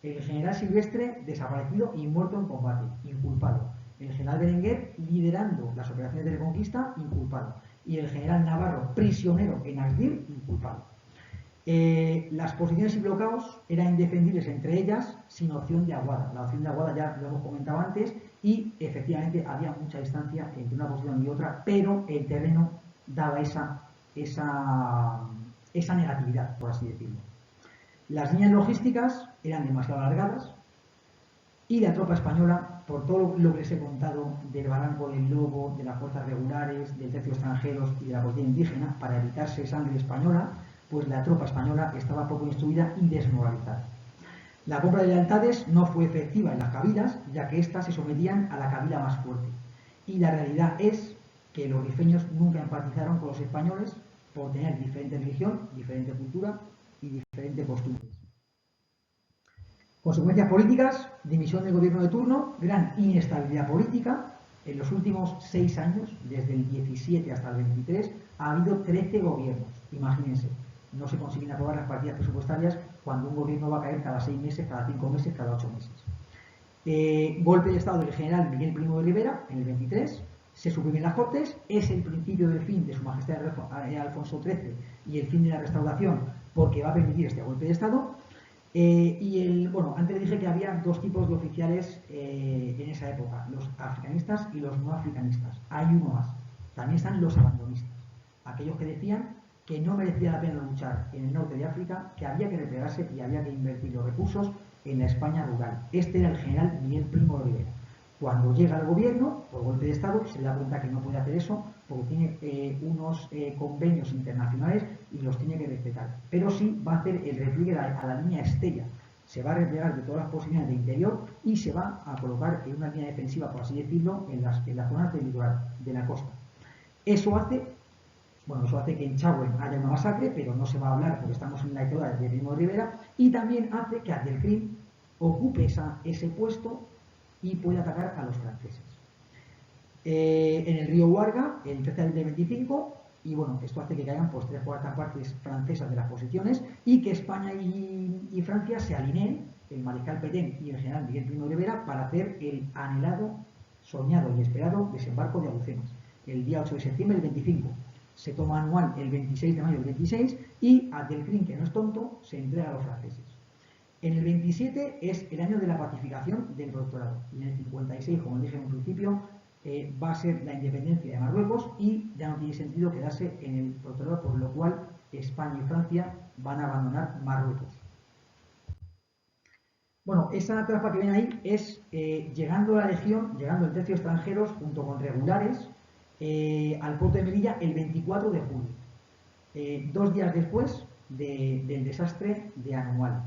El general Silvestre, desaparecido y muerto en combate, inculpado. El general Berenguer, liderando las operaciones de reconquista, inculpado. Y el general Navarro, prisionero en Asdir, inculpado. Las posiciones y bloqueos eran indefendibles entre ellas sin opción de aguada. La opción de aguada ya lo hemos comentado antes y efectivamente había mucha distancia entre una posición y otra, pero el terreno daba esa negatividad, por así decirlo. Las líneas logísticas eran demasiado alargadas y la tropa española, por todo lo que les he contado del Barranco del Lobo, de las fuerzas regulares, del tercio extranjeros y de la policía indígena, para evitarse sangre española, pues la tropa española estaba poco instruida y desmoralizada. La compra de lealtades no fue efectiva en las cabilas, ya que éstas se sometían a la cabila más fuerte. Y la realidad es que los rifeños nunca empatizaron con los españoles por tener diferente religión, diferente cultura y diferentes costumbres. Consecuencias políticas: dimisión del gobierno de turno, gran inestabilidad política. En los últimos 6 años, desde el 17 hasta el 23, ha habido 13 gobiernos. Imagínense, no se consiguen aprobar las partidas presupuestarias cuando un gobierno va a caer cada 6 meses, cada 5 meses, cada 8 meses. Golpe de Estado del general Miguel Primo de Rivera en el 23, se suprimen las Cortes, es el principio del fin de Su Majestad Alfonso XIII y el fin de la restauración, porque va a permitir este golpe de Estado. Antes le dije que había 2 tipos de oficiales en esa época, los africanistas y los no africanistas. Hay uno más. También están los abandonistas, aquellos que decían que no merecía la pena luchar en el norte de África, que había que replegarse y había que invertir los recursos en la España rural. Este era el general Miguel Primo de Rivera. Cuando llega al gobierno, por golpe de Estado, se da cuenta que no puede hacer eso porque tiene unos convenios internacionales y los tiene que respetar. Pero sí va a hacer el repliegue a la línea Estella. Se va a replegar de todas las posiciones de interior y se va a colocar en una línea defensiva, por así decirlo, en las zonas del litoral, de la costa. Eso hace que en Chauen haya una masacre, pero no se va a hablar porque estamos en la dictadura de Primo de Rivera, y también hace que Abdelkrim ocupe ese puesto y puede atacar a los franceses. En el río Huarga, el 13 de abril del 25, y bueno, esto hace que caigan pues 3/4 partes francesas de las posiciones y que España y Francia se alineen, el mariscal Pétain y el general Miguel Primo de Rivera, para hacer el anhelado, soñado y esperado desembarco de Alhucemas, el día 8 de septiembre del 25. Se toma anual el 26 de mayo del 26 y Abdelkrim, que no es tonto, se entrega a los franceses. En el 27 es el año de la pacificación del protectorado y en el 56, como dije en un principio, va a ser la independencia de Marruecos y ya no tiene sentido quedarse en el protectorado, por lo cual España y Francia van a abandonar Marruecos. Bueno, esa trampa que ven ahí es llegando a la Legión, llegando el tercio extranjeros junto con regulares al puerto de Melilla el 24 de julio, 2 días después del desastre de Anual.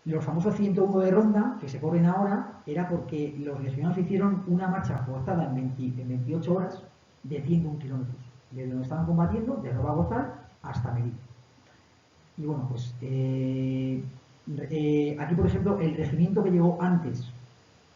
Los famosos 101 de ronda que se corren ahora era porque los legionarios hicieron una marcha forzada en 28 horas de 101 kilómetros, desde donde estaban combatiendo, de Robagozal hasta Melilla. Y bueno, pues aquí por ejemplo el regimiento que llegó antes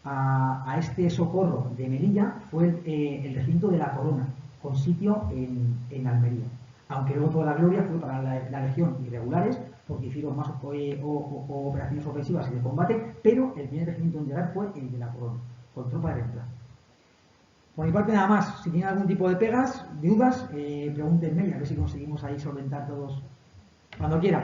a este socorro de Melilla fue el regimiento de la Corona, con sitio en Almería. Aunque luego toda la gloria fue para la Legión irregulares, porque hicieron más operaciones ofensivas y de combate, pero el primer regimiento en llegar fue el de la Corona, con tropa de reemplazo. Por mi parte nada más. Si tienen algún tipo de pegas, dudas, pregúntenme y a ver si conseguimos ahí solventar todos cuando quieran.